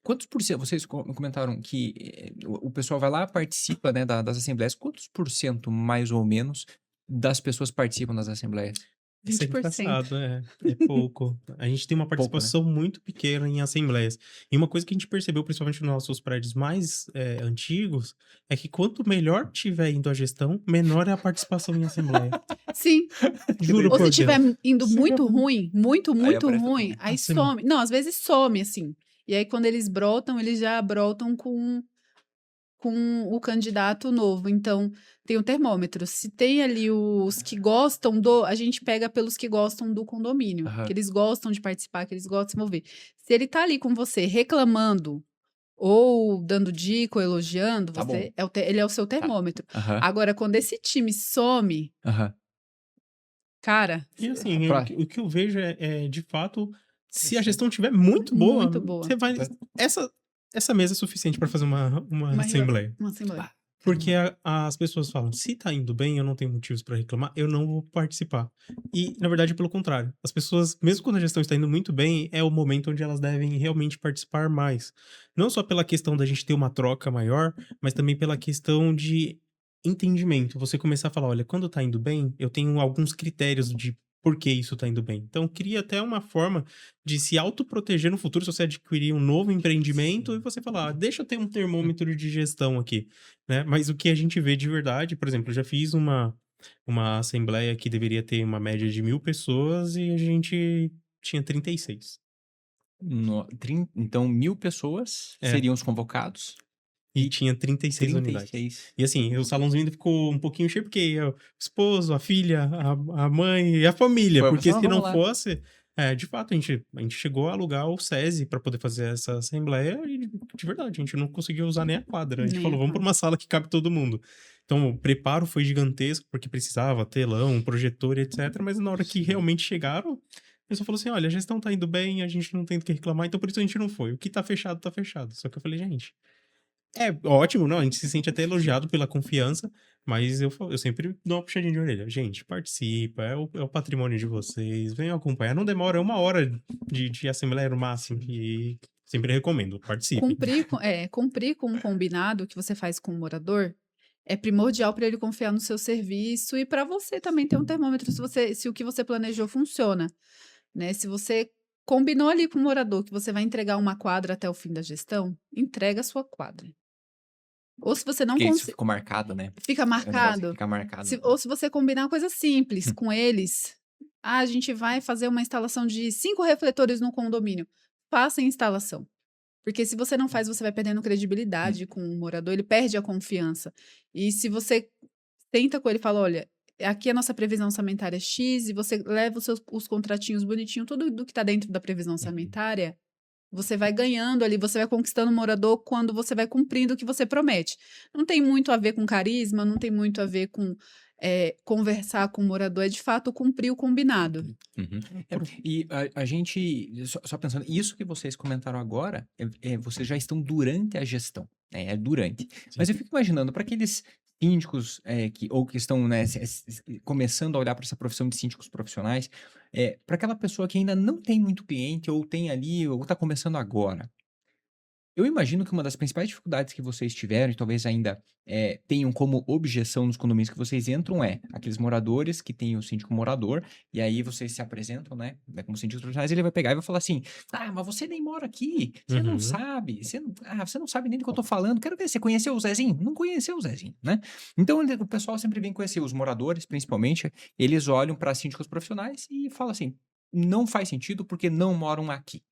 quantos por cento, vocês comentaram que o pessoal vai lá, participa, né, das assembleias, quantos por cento, mais ou menos, das pessoas participam das assembleias? Isso é 20%. engraçado, é pouco. A gente tem uma Pouco, né? participação muito pequena em assembleias. E uma coisa que a gente percebeu, principalmente nos nossos prédios mais antigos, é que quanto melhor tiver indo a gestão, menor é a participação em assembleia. Sim. Juro Ou se por estiver Deus. indo muito ruim, muito Aí aparece todo ruim, mundo. aí Assim, some. Não, às vezes some, assim. E aí, quando eles brotam, eles já brotam com o candidato novo. Então, tem o termômetro. Se tem ali os que gostam do. A gente pega pelos que gostam do condomínio, Aham. que eles gostam de participar, que eles gostam de se mover. Se ele tá ali com você reclamando, ou dando dica, ou elogiando, Tá bom. você ele é o seu termômetro. Aham. Agora, quando esse time some, Aham. cara, e assim, Pra- o que eu vejo de fato, se a gestão tiver muito boa, muito boa. você vai. Essa mesa é suficiente para fazer uma Uma assembleia. Uma assembleia. Porque as pessoas falam, se tá indo bem, eu não tenho motivos para reclamar, eu não vou participar. E, na verdade, é pelo contrário. As pessoas, mesmo quando a gestão está indo muito bem, é o momento onde elas devem realmente participar mais. Não só pela questão da gente ter uma troca maior, mas também pela questão de entendimento. Você começar a falar, olha, quando tá indo bem, eu tenho alguns critérios de por que isso tá indo bem. Então, cria até uma forma de se autoproteger no futuro, se você adquirir um novo empreendimento e você falar, deixa eu ter um termômetro de gestão aqui, né? Mas o que a gente vê de verdade, por exemplo, eu já fiz uma assembleia que deveria ter uma média de 1.000 pessoas e a gente tinha 36. Então, 1.000 pessoas É. seriam os convocados E tinha 36 unidades. 36. E assim, o salãozinho ainda ficou um pouquinho cheio, porque ia o esposo, a filha, a mãe e a família. Foi, Porque pessoal, se não vamos lá. fosse. De fato, a gente chegou a alugar o SESI para poder fazer essa assembleia e, de verdade, a gente não conseguiu usar nem a quadra. A gente Nem falou, a vamos para uma sala que cabe todo mundo. Então, o preparo foi gigantesco, porque precisava telão, projetor, etc. Mas na hora que realmente chegaram, a pessoa falou assim: olha, a gestão tá indo bem, a gente não tem do que reclamar, então por isso a gente não foi. O que tá fechado, tá fechado. Só que eu falei, gente. É ótimo, não, a gente se sente até elogiado pela confiança, mas eu sempre dou uma puxadinha de orelha. Gente, participa, é o patrimônio de vocês, venham acompanhar. Não demora 1 hora de assembleia no máximo e sempre recomendo, participe. Cumprir com um combinado que você faz com o morador é primordial para ele confiar no seu serviço e para você também ter um termômetro se o que você planejou funciona, né? Se você combinou ali com o morador que você vai entregar uma quadra até o fim da gestão, entrega a sua quadra. Ou se você não Porque isso conseguir, ficou marcado, né? fica É um negócio que marcado. fica marcado. Ou se você combinar uma coisa simples com eles, a gente vai fazer uma instalação de 5 refletores no condomínio. Faça a instalação. Porque se você não faz, você vai perdendo credibilidade com o morador, ele perde a confiança. E se você tenta com ele e fala, olha, aqui a nossa previsão orçamentária é X, e você leva os contratinhos bonitinhos, tudo do que está dentro da previsão orçamentária, você vai ganhando ali, você vai conquistando o morador quando você vai cumprindo o que você promete. Não tem muito a ver com carisma, não tem muito a ver com conversar com o morador, é de fato cumprir o combinado. Uhum. E a gente, só pensando, isso que vocês comentaram agora, vocês já estão durante a gestão, né? É durante. Sim. Mas eu fico imaginando, para aqueles síndicos ou que estão, né, começando a olhar para essa profissão de síndicos profissionais, para aquela pessoa que ainda não tem muito cliente ou tem ali ou está começando agora. Eu imagino que uma das principais dificuldades que vocês tiveram, e talvez ainda tenham como objeção nos condomínios que vocês entram, aqueles moradores que têm o síndico morador, e aí vocês se apresentam, né, como síndicos profissionais, ele vai pegar e vai falar assim: ah, mas você nem mora aqui, você não Uhum. sabe, você não sabe nem do que eu tô falando, quero ver, você conheceu o Zezinho? Não conheceu o Zezinho, né? Então o pessoal sempre vem conhecer, os moradores principalmente, eles olham para síndicos profissionais e falam assim: não faz sentido porque não moram aqui.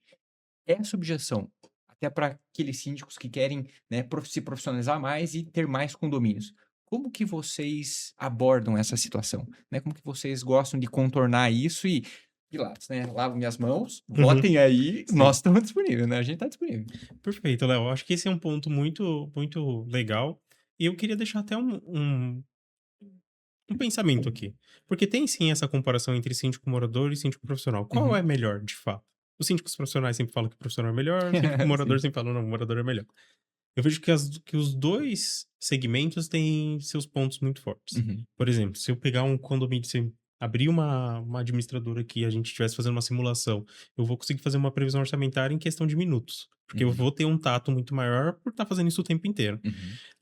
Essa objeção, até para aqueles síndicos que querem, né, se profissionalizar mais e ter mais condomínios. Como que vocês abordam essa situação, né? Como que vocês gostam de contornar isso e Pilates, né? Lavo minhas mãos, Uhum. votem aí, Sim. nós estamos disponíveis, né? A gente está disponível. Perfeito, Léo. Acho que esse é um ponto muito, muito legal. E eu queria deixar até um pensamento aqui. Porque tem sim essa comparação entre síndico morador e síndico profissional. Qual Uhum. é melhor, de fato? Os síndicos profissionais sempre falam que o profissional é melhor, o síndico morador Sim. sempre fala, não, o morador é melhor. Eu vejo que os dois segmentos têm seus pontos muito fortes. Uhum. Por exemplo, se eu pegar um condomínio, se eu abrir uma administradora aqui e a gente estivesse fazendo uma simulação, eu vou conseguir fazer uma previsão orçamentária em questão de minutos. Porque eu Uhum. vou ter um tato muito maior por estar fazendo isso o tempo inteiro. Uhum.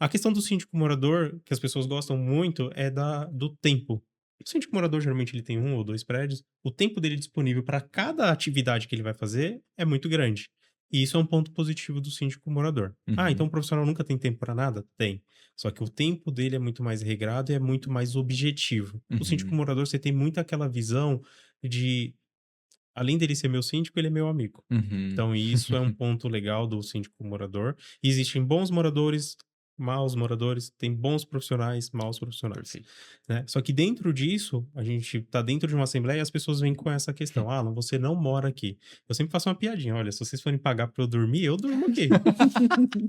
A questão do síndico morador, que as pessoas gostam muito, é do tempo. O síndico morador, geralmente, ele tem 1 ou 2 prédios. O tempo dele disponível para cada atividade que ele vai fazer é muito grande. E isso é um ponto positivo do síndico morador. Ah, então Uhum. o profissional nunca tem tempo para nada? Tem. Só que o tempo dele é muito mais regrado e é muito mais objetivo. O síndico Uhum. morador, você tem muito aquela visão de, além dele ser meu síndico, ele é meu amigo. Uhum. Então, isso é um ponto legal do síndico morador. Existem bons moradores, maus moradores, tem bons profissionais, maus profissionais, Perfeito. né? Só que dentro disso, a gente tá dentro de uma assembleia e as pessoas vêm com essa questão: "Alan, você não mora aqui". Eu sempre faço uma piadinha: "Olha, se vocês forem pagar pra eu dormir, eu durmo aqui".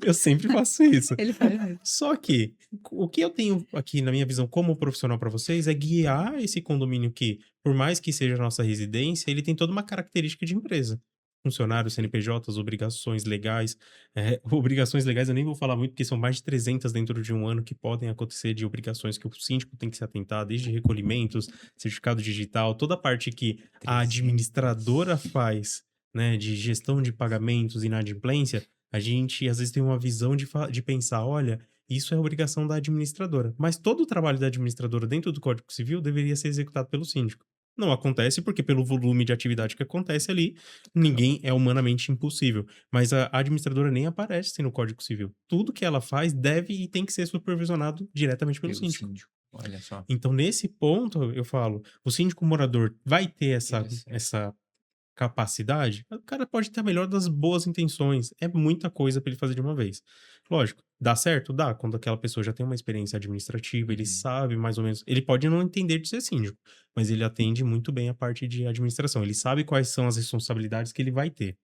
Eu sempre faço isso. Ele faz mesmo. Só que, o que eu tenho aqui na minha visão como profissional para vocês é guiar esse condomínio que, por mais que seja a nossa residência, ele tem toda uma característica de empresa. Funcionários, CNPJs, obrigações legais. Obrigações legais eu nem vou falar muito, porque são mais de 300 dentro de um ano que podem acontecer de obrigações que o síndico tem que se atentar, desde recolhimentos, certificado digital, toda a parte que a 300. administradora faz, né, de gestão de pagamentos, inadimplência, a gente às vezes tem uma visão de pensar, olha, isso é obrigação da administradora. Mas todo o trabalho da administradora dentro do Código Civil deveria ser executado pelo síndico. Não acontece porque, pelo volume de atividade que acontece ali, ninguém é humanamente impossível. Mas a administradora nem aparece no Código Civil. Tudo que ela faz deve e tem que ser supervisionado diretamente pelo Pelo síndico. síndico. Olha só. Então, nesse ponto, eu falo, o síndico morador vai ter Interessante. essa capacidade, o cara pode ter a melhor das boas intenções. É muita coisa para ele fazer de uma vez. Lógico, dá certo? Dá. Quando aquela pessoa já tem uma experiência administrativa, ele Uhum. sabe mais ou menos. Ele pode não entender de ser síndico, mas ele atende muito bem a parte de administração. Ele sabe quais são as responsabilidades que ele vai ter.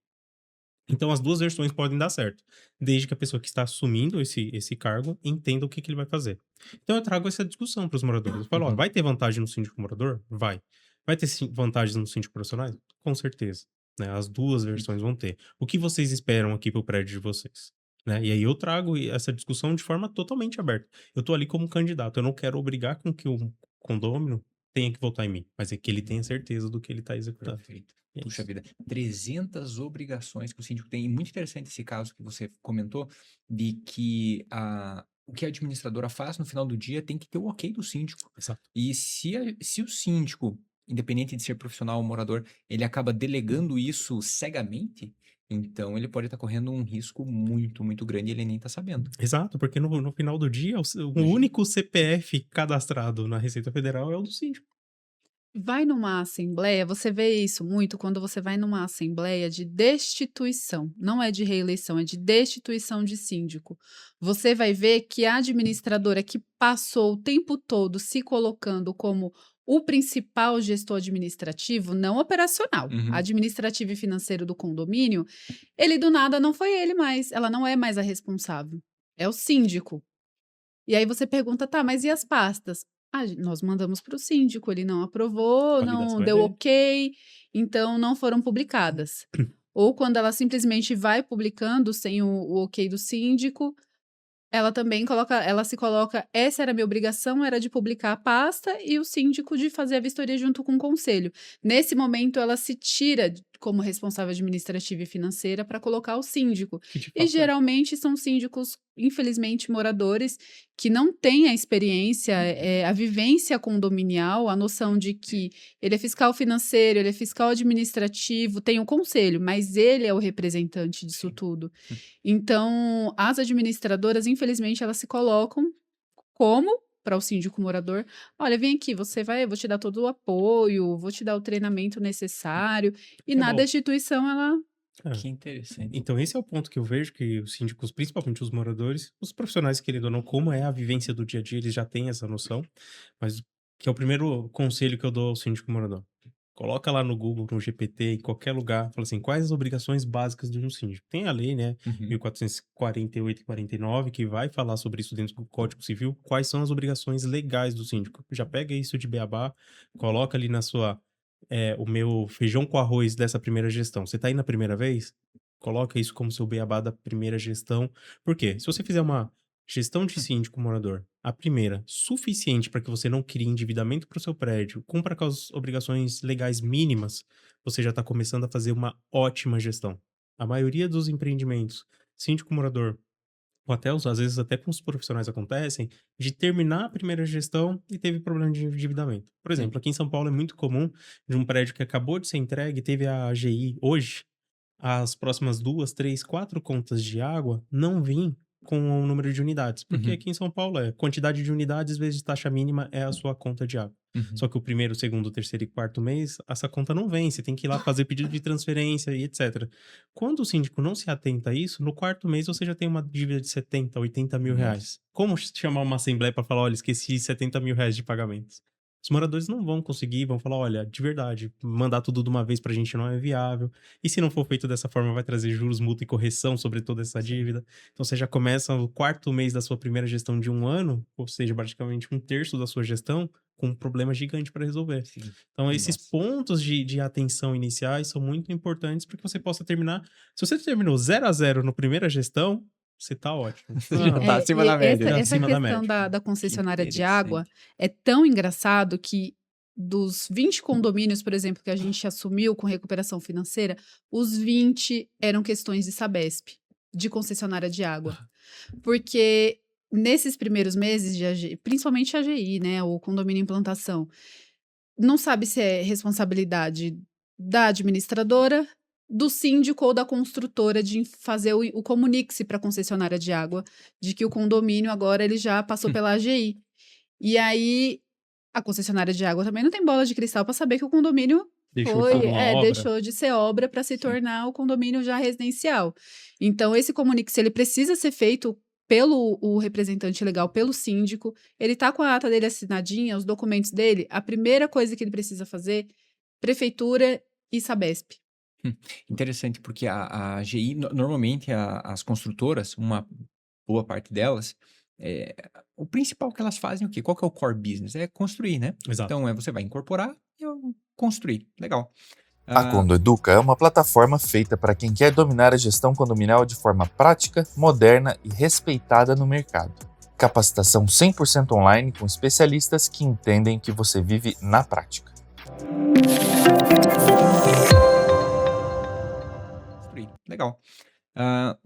Então, as duas versões podem dar certo, desde que a pessoa que está assumindo esse cargo entenda o que, que ele vai fazer. Então, eu trago essa discussão para os moradores. Eu falo: ó, Uhum. vai ter vantagem no síndico morador? Vai. Vai ter vantagens no síndico profissionais? Com certeza. Né? As duas versões vão ter. O que vocês esperam aqui para o prédio de vocês? Né? E aí eu trago essa discussão de forma totalmente aberta. Eu estou ali como candidato, eu não quero obrigar com que o condômino tenha que votar em mim, mas é que ele tenha certeza do que ele está executando. Perfeito. E é Puxa isso. vida, 300 obrigações que o síndico tem. E muito interessante esse caso que você comentou, de que o que a administradora faz no final do dia tem que ter o ok do síndico. Exato. E se o síndico, independente de ser profissional ou morador, ele acaba delegando isso cegamente, então ele pode estar correndo um risco muito, muito grande e ele nem está sabendo. Exato, porque no final do dia, o Imagina. único CPF cadastrado na Receita Federal é o do síndico. Vai numa assembleia, você vê isso muito quando você vai numa assembleia de destituição, não é de reeleição, é de destituição de síndico. Você vai ver que a administradora que passou o tempo todo se colocando como o principal gestor administrativo, não operacional, Uhum. administrativo e financeiro do condomínio, ele do nada não foi ele mais, ela não é mais a responsável, é o síndico. E aí você pergunta: "Tá, mas e as pastas?". "Ah, nós mandamos para o síndico, ele não aprovou, não Validação é deu dele. ok, então não foram publicadas". Ou quando ela simplesmente vai publicando sem o ok do síndico, ela também se coloca, essa era a minha obrigação, era de publicar a pasta e o síndico de fazer a vistoria junto com o conselho. Nesse momento, ela se tira como responsável administrativa e financeira para colocar o síndico. Que de E fato é. geralmente são síndicos, infelizmente, moradores que não têm a experiência, a vivência condominial, a noção de que ele é fiscal financeiro, ele é fiscal administrativo, tem o conselho, mas ele é o representante disso Sim. tudo. Então, as administradoras, infelizmente, elas se colocam como para o síndico morador: olha, vem aqui, eu vou te dar todo o apoio, vou te dar o treinamento necessário, e Que é nada bom. a instituição, ela É. Que interessante. Então, esse é o ponto que eu vejo que os síndicos, principalmente os moradores, os profissionais, querendo ou não, como é a vivência do dia a dia, eles já têm essa noção, mas que é o primeiro conselho que eu dou ao síndico morador. Coloca lá no Google, no GPT, em qualquer lugar, fala assim, quais as obrigações básicas de um síndico? Tem a lei, né, Uhum. 1448 e 49, que vai falar sobre isso dentro do Código Civil, quais são as obrigações legais do síndico. Já pega isso de beabá, coloca ali na sua, o meu feijão com arroz dessa primeira gestão. Você tá aí na primeira vez? Coloca isso como seu beabá da primeira gestão. Por quê? Se você fizer uma gestão de síndico morador, a primeira, suficiente para que você não crie endividamento para o seu prédio, cumpra com as obrigações legais mínimas, você já está começando a fazer uma ótima gestão. A maioria dos empreendimentos, síndico morador, ou até às vezes até com os profissionais acontecem, de terminar a primeira gestão e teve problema de endividamento. Por exemplo, aqui em São Paulo é muito comum de um prédio que acabou de ser entregue, teve a AGI hoje, as próximas 2, 3, 4 contas de água não vêm com o número de unidades. Porque Uhum. aqui em São Paulo quantidade de unidades vezes taxa mínima é a sua conta de água. Uhum. Só que o primeiro, segundo, terceiro e quarto mês, essa conta não vem. Você tem que ir lá fazer pedido de transferência e etc. Quando o síndico não se atenta a isso, no quarto mês você já tem uma dívida de 70, 80 mil reais. Como chamar uma assembleia para falar, olha, esqueci 70 mil reais de pagamentos? Os moradores não vão conseguir, vão falar, olha, de verdade, mandar tudo de uma vez pra gente não é viável. E se não for feito dessa forma, vai trazer juros, multa e correção sobre toda essa dívida. Então você já começa o quarto mês da sua primeira gestão de um ano, ou seja, praticamente um terço da sua gestão, com um problema gigante para resolver. Sim. Então esses Nossa. pontos de atenção iniciais são muito importantes para que você possa terminar. Se você terminou 0-0 na primeira gestão, você tá ótimo. Já tá acima da média. Já Essa acima da questão média. da concessionária de interessante. água é tão engraçado que dos 20 condomínios, por exemplo, que a gente assumiu com recuperação financeira, os 20 eram questões de Sabesp, de concessionária de água. Porque nesses primeiros meses de AGI, principalmente a AGI, né, o condomínio implantação, não sabe se é responsabilidade da administradora, do síndico ou da construtora de fazer o comunique-se para a concessionária de água, de que o condomínio agora ele já passou pela AGI. E aí, a concessionária de água também não tem bola de cristal para saber que o condomínio Deixou de ser uma obra. deixou de ser obra para se tornar o condomínio já residencial. Então, esse comunique-se, ele precisa ser feito pelo o representante legal, pelo síndico. Ele tá com a ata dele assinadinha, os documentos dele. A primeira coisa que ele precisa fazer, prefeitura e Sabesp. Interessante, porque a AGI, normalmente as construtoras, uma boa parte delas, o principal que elas fazem é o quê? Qual que é o core business? É construir, né? Exato. Então, você vai incorporar e construir. Legal. A Condoeduca é uma plataforma feita para quem quer dominar a gestão condominial de forma prática, moderna e respeitada no mercado. Capacitação 100% online com especialistas que entendem que você vive na prática. Legal.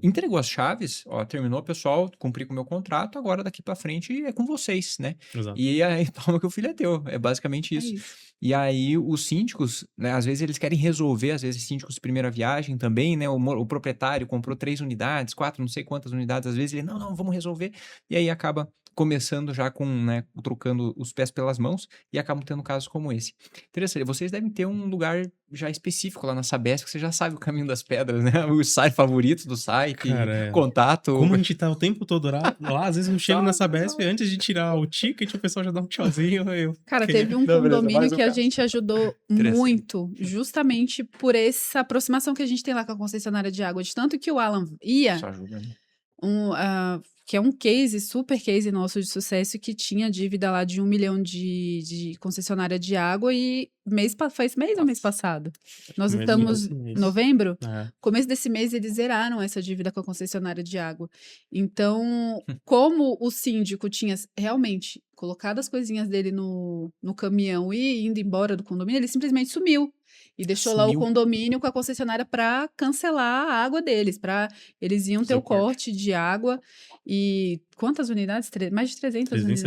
Entregou as chaves, ó, terminou, pessoal, cumpri com o meu contrato, agora daqui pra frente é com vocês, né? Exato. E aí toma que o filho é teu, é basicamente isso. É isso. E aí os síndicos, né, às vezes eles querem resolver, às vezes síndicos de primeira viagem também, né, o proprietário comprou 3 unidades, 4, não sei quantas unidades, às vezes ele, não, vamos resolver, e aí acaba começando já com, né, trocando os pés pelas mãos e acabam tendo casos como esse. Interessante, vocês devem ter um lugar já específico lá na Sabesp, que você já sabe o caminho das pedras, né, o site favorito do site, Cara, contato. Como a gente tá o tempo todo lá, às vezes eu chego na Sabesp, antes de tirar o ticket, o pessoal já dá um tchauzinho. Cara, queria- teve um Não, beleza, condomínio mais um que a caso. gente ajudou Interessante. muito, justamente por essa aproximação que a gente tem lá com a concessionária de água. De tanto que o Alan ia, Só ajuda, né? que é um super case nosso de sucesso, que tinha dívida lá de 1 milhão de concessionária de água e faz mês ou mês passado? Nós estamos em novembro? Começo desse mês eles zeraram essa dívida com a concessionária de água. Então, como o síndico tinha realmente colocado as coisinhas dele no caminhão e indo embora do condomínio, ele simplesmente sumiu. E deixou lá o condomínio com a concessionária para cancelar a água deles, para eles iam ter o corte de água. E quantas unidades? Mais de 300 unidades.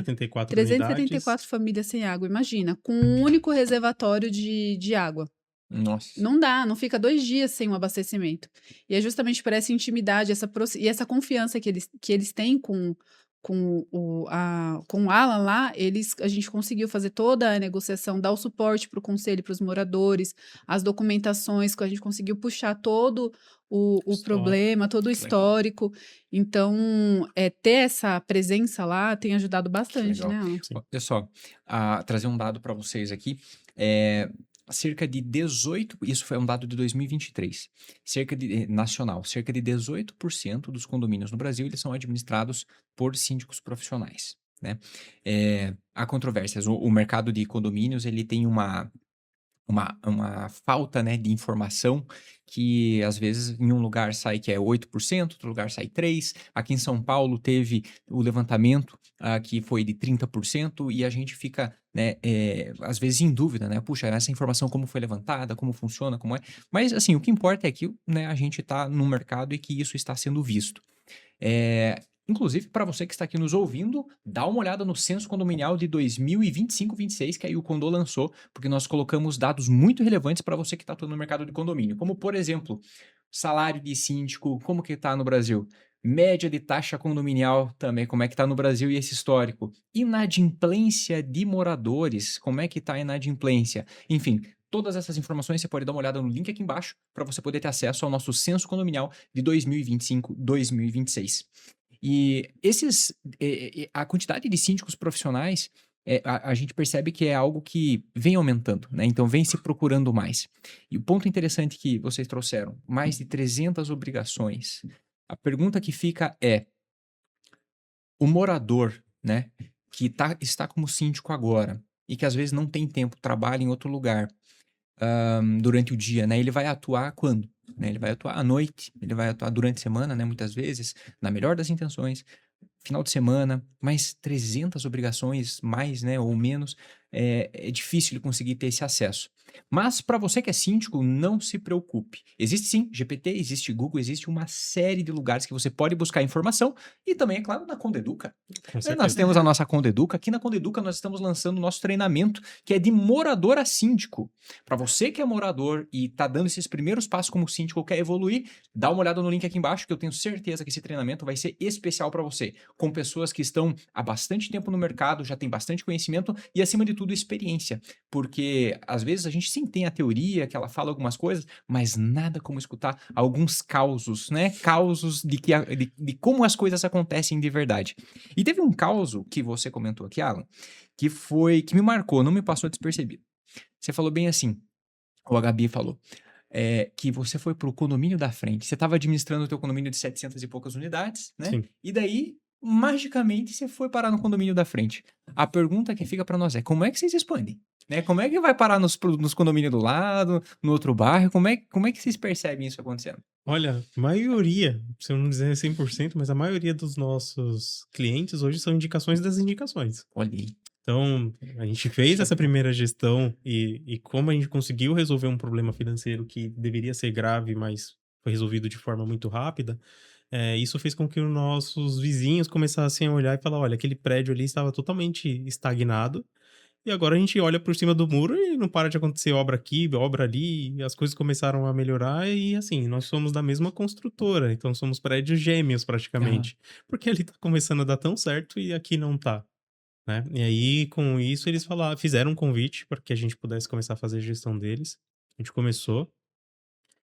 374 famílias sem água, imagina, com um único reservatório de água. Nossa. Não dá, não fica 2 dias sem um abastecimento. E é justamente por essa intimidade e essa confiança que eles têm com o Alan lá, a gente conseguiu fazer toda a negociação, dar o suporte para o conselho, para os moradores, as documentações, que a gente conseguiu puxar todo o problema, todo o histórico. Então, ter essa presença lá tem ajudado bastante, né, Alan? Olha só, trazer um dado para vocês aqui. Cerca de 18%, isso foi um dado de 2023, nacional, cerca de 18% dos condomínios no Brasil, eles são administrados por síndicos profissionais, né? Há controvérsias, o mercado de condomínios, ele tem uma falta, né, de informação que às vezes em um lugar sai que é 8%, outro lugar sai 3%. Aqui em São Paulo teve o levantamento que foi de 30% e a gente fica, né, às vezes em dúvida, né? Puxa, essa informação como foi levantada, como funciona, como é. Mas assim, o que importa é que, né, a gente está no mercado e que isso está sendo visto. Inclusive, para você que está aqui nos ouvindo, dá uma olhada no Censo Condominial de 2025-26, que aí o Condô lançou, porque nós colocamos dados muito relevantes para você que está atuando no mercado de condomínio, como, por exemplo, salário de síndico, como que está no Brasil, média de taxa condominial também, como é que está no Brasil e esse histórico, inadimplência de moradores, como é que está a inadimplência, enfim. Todas essas informações você pode dar uma olhada no link aqui embaixo para você poder ter acesso ao nosso Censo Condominial de 2025-2026. E a quantidade de síndicos profissionais, a gente percebe que é algo que vem aumentando, né? Então vem se procurando mais. E o ponto interessante que vocês trouxeram, mais de 300 obrigações. A pergunta que fica é, o morador, né, que está como síndico agora e que às vezes não tem tempo, trabalha em outro lugar durante o dia, né? Ele vai atuar quando? Né? Ele vai atuar à noite, ele vai atuar durante a semana, né? Muitas vezes, na melhor das intenções, final de semana, mais 300 obrigações, mais, né, ou menos, é difícil ele conseguir ter esse acesso. Mas para você que é síndico, não se preocupe. Existe sim GPT, existe Google, existe uma série de lugares que você pode buscar informação e também, é claro, na Condeduca. Nós temos a nossa Condeduca. Aqui na Condeduca nós estamos lançando o nosso treinamento que é de morador a síndico. Para você que é morador e está dando esses primeiros passos como síndico ou quer evoluir, dá uma olhada no link aqui embaixo que eu tenho certeza que esse treinamento vai ser especial para você. Com pessoas que estão há bastante tempo no mercado, já tem bastante conhecimento e, acima de tudo, experiência. Porque, às vezes, a gente sim tem a teoria, que ela fala algumas coisas, mas nada como escutar alguns causos, né? Causos de como as coisas acontecem de verdade. E teve um causo que você comentou aqui, Alan, que me marcou, não me passou despercebido. Você falou bem assim, ou a Gabi falou, que você foi pro condomínio da frente. Você estava administrando o teu condomínio de 700 e poucas unidades, né? Sim. E daí, magicamente, você foi parar no condomínio da frente. A pergunta que fica para nós é, como é que vocês expandem? Né? Como é que vai parar nos condomínios do lado, no outro bairro? Como é que vocês percebem isso acontecendo? Olha, maioria, se eu não dizer 100%, mas a maioria dos nossos clientes hoje são indicações das indicações. Olha aí. Então, a gente fez essa primeira gestão e como a gente conseguiu resolver um problema financeiro que deveria ser grave, mas foi resolvido de forma muito rápida, isso fez com que os nossos vizinhos começassem a olhar e falar, olha, aquele prédio ali estava totalmente estagnado e agora a gente olha por cima do muro e não para de acontecer obra aqui, obra ali, e as coisas começaram a melhorar e assim, nós somos da mesma construtora, então somos prédios gêmeos praticamente, porque ali tá começando a dar tão certo e aqui não tá. Né? E aí, com isso, eles fizeram um convite para que a gente pudesse começar a fazer a gestão deles. A gente começou.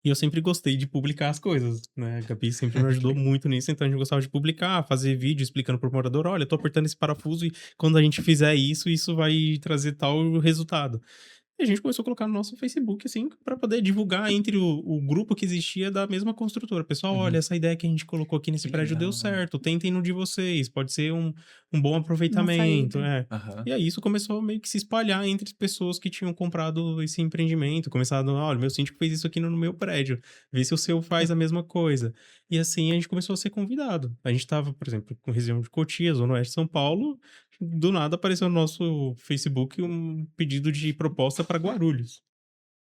E eu sempre gostei de publicar as coisas, né? A Gabi sempre me ajudou muito nisso, então a gente gostava de publicar, fazer vídeo explicando pro morador, olha, eu tô apertando esse parafuso e quando a gente fizer isso, isso vai trazer tal resultado. E a gente começou a colocar no nosso Facebook, assim, para poder divulgar entre o grupo que existia da mesma construtora. Pessoal, olha, essa ideia que a gente colocou aqui nesse Que prédio deu legal. certo, tentem no de vocês, pode ser um bom Uma aproveitamento, saída. Aham. E aí isso começou a meio que se espalhar entre as pessoas que tinham comprado esse empreendimento, começaram, olha, meu síndico fez isso aqui no meu prédio, vê se o seu faz a mesma coisa. E assim a gente começou a ser convidado. A gente tava, por exemplo, com região de Cotia, Zona Oeste de São Paulo, do nada apareceu no nosso Facebook um pedido de proposta para Guarulhos.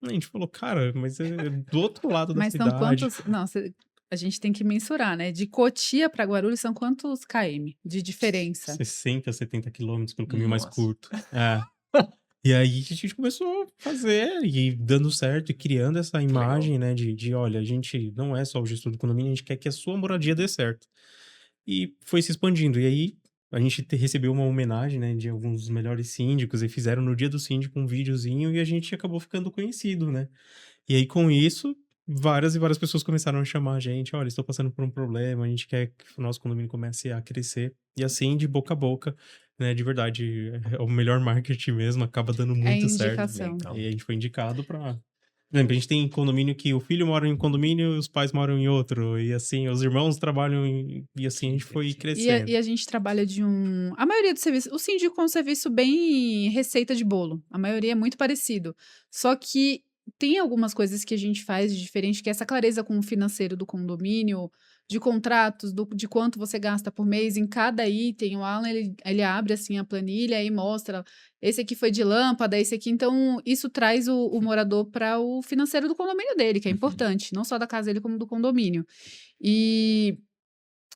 A gente falou, cara, mas é do outro lado da Mas são cidade. quantos. Não, a gente tem que mensurar, né? De Cotia para Guarulhos são quantos km de diferença? 60, 70 quilômetros pelo caminho mais Nossa. curto. É. E aí a gente começou a fazer e dando certo e criando essa imagem, né, de olha, a gente não é só o gestor do condomínio, a gente quer que a sua moradia dê certo. E foi se expandindo. E aí a gente recebeu uma homenagem, né, de alguns dos melhores síndicos e fizeram no dia do síndico um videozinho e a gente acabou ficando conhecido, né? E aí com isso, várias e várias pessoas começaram a chamar a gente, olha, estou passando por um problema, a gente quer que o nosso condomínio comece a crescer. E assim, de boca a boca, né, de verdade, é o melhor marketing mesmo, acaba dando É muito certo. indicação. Legal. E a gente foi indicado pra... Por exemplo, a gente tem condomínio que o filho mora em um condomínio e os pais moram em outro. E assim, os irmãos trabalham em... E assim, a gente foi crescendo. E a gente trabalha de um. A maioria do serviço. O síndico é um serviço bem receita de bolo. A maioria é muito parecido. Só que tem algumas coisas que a gente faz de diferente, que é essa clareza com o financeiro do condomínio, de contratos, de quanto você gasta por mês em cada item. O Alan, ele abre assim a planilha e mostra. Esse aqui foi de lâmpada, esse aqui. Então, isso traz o morador para o financeiro do condomínio dele, que é importante. Não só da casa dele, como do condomínio. E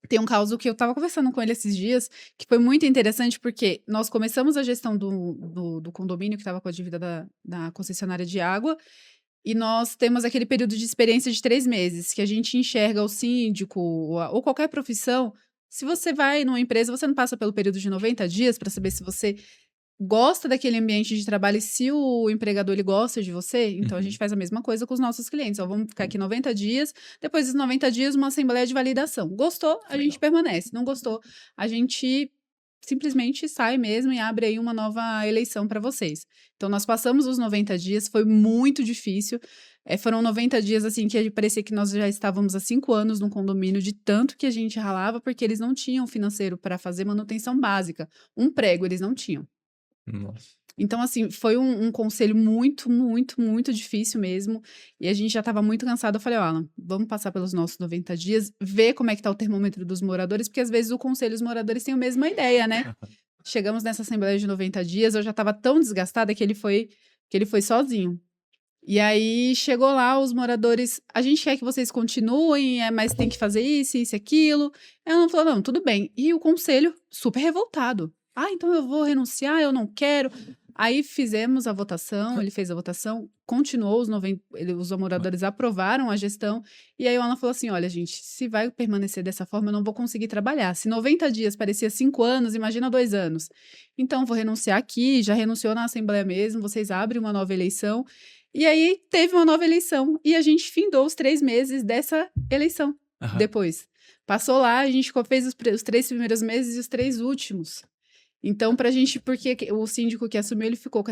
tem um caso que eu estava conversando com ele esses dias, que foi muito interessante, porque nós começamos a gestão do condomínio, que estava com a dívida da concessionária de água, e nós temos aquele período de experiência de 3 meses, que a gente enxerga o síndico ou qualquer profissão. Se você vai numa empresa, você não passa pelo período de 90 dias para saber se você gosta daquele ambiente de trabalho e se o empregador ele gosta de você. Então, a gente faz a mesma coisa com os nossos clientes. Ó, vamos ficar aqui 90 dias, depois dos 90 dias, uma assembleia de validação. Gostou, a gente permanece. Não gostou, a gente simplesmente sai mesmo e abre aí uma nova eleição para vocês. Então, nós passamos os 90 dias, foi muito difícil. Foram 90 dias, assim, que parecia que nós já estávamos há 5 anos no condomínio, de tanto que a gente ralava, porque eles não tinham financeiro para fazer manutenção básica. Um prego eles não tinham. Nossa. Então, assim, foi um conselho muito, muito, muito difícil mesmo. E a gente já estava muito cansado. Eu falei, ó, Alan, vamos passar pelos nossos 90 dias, ver como é que tá o termômetro dos moradores, porque às vezes o conselho e os moradores têm a mesma ideia, né? Chegamos nessa assembleia de 90 dias, eu já estava tão desgastada que ele foi sozinho. E aí chegou lá, os moradores, a gente quer que vocês continuem, mas tem que fazer isso, isso, aquilo. Ela falou, não, tudo bem. E o conselho super revoltado. Ah, então eu vou renunciar, eu não quero. Aí fizemos a votação, ele fez a votação, continuou, os moradores aprovaram a gestão, e aí o Alan falou assim, olha, gente, se vai permanecer dessa forma, eu não vou conseguir trabalhar. Se 90 dias parecia 5 anos, imagina 2 anos. Então, vou renunciar aqui, já renunciou na Assembleia mesmo, vocês abrem uma nova eleição. E aí, teve uma nova eleição, e a gente findou os 3 meses dessa eleição depois. Passou lá, a gente fez os 3 primeiros meses e os 3 últimos. Então, pra gente, porque o síndico que assumiu, ele ficou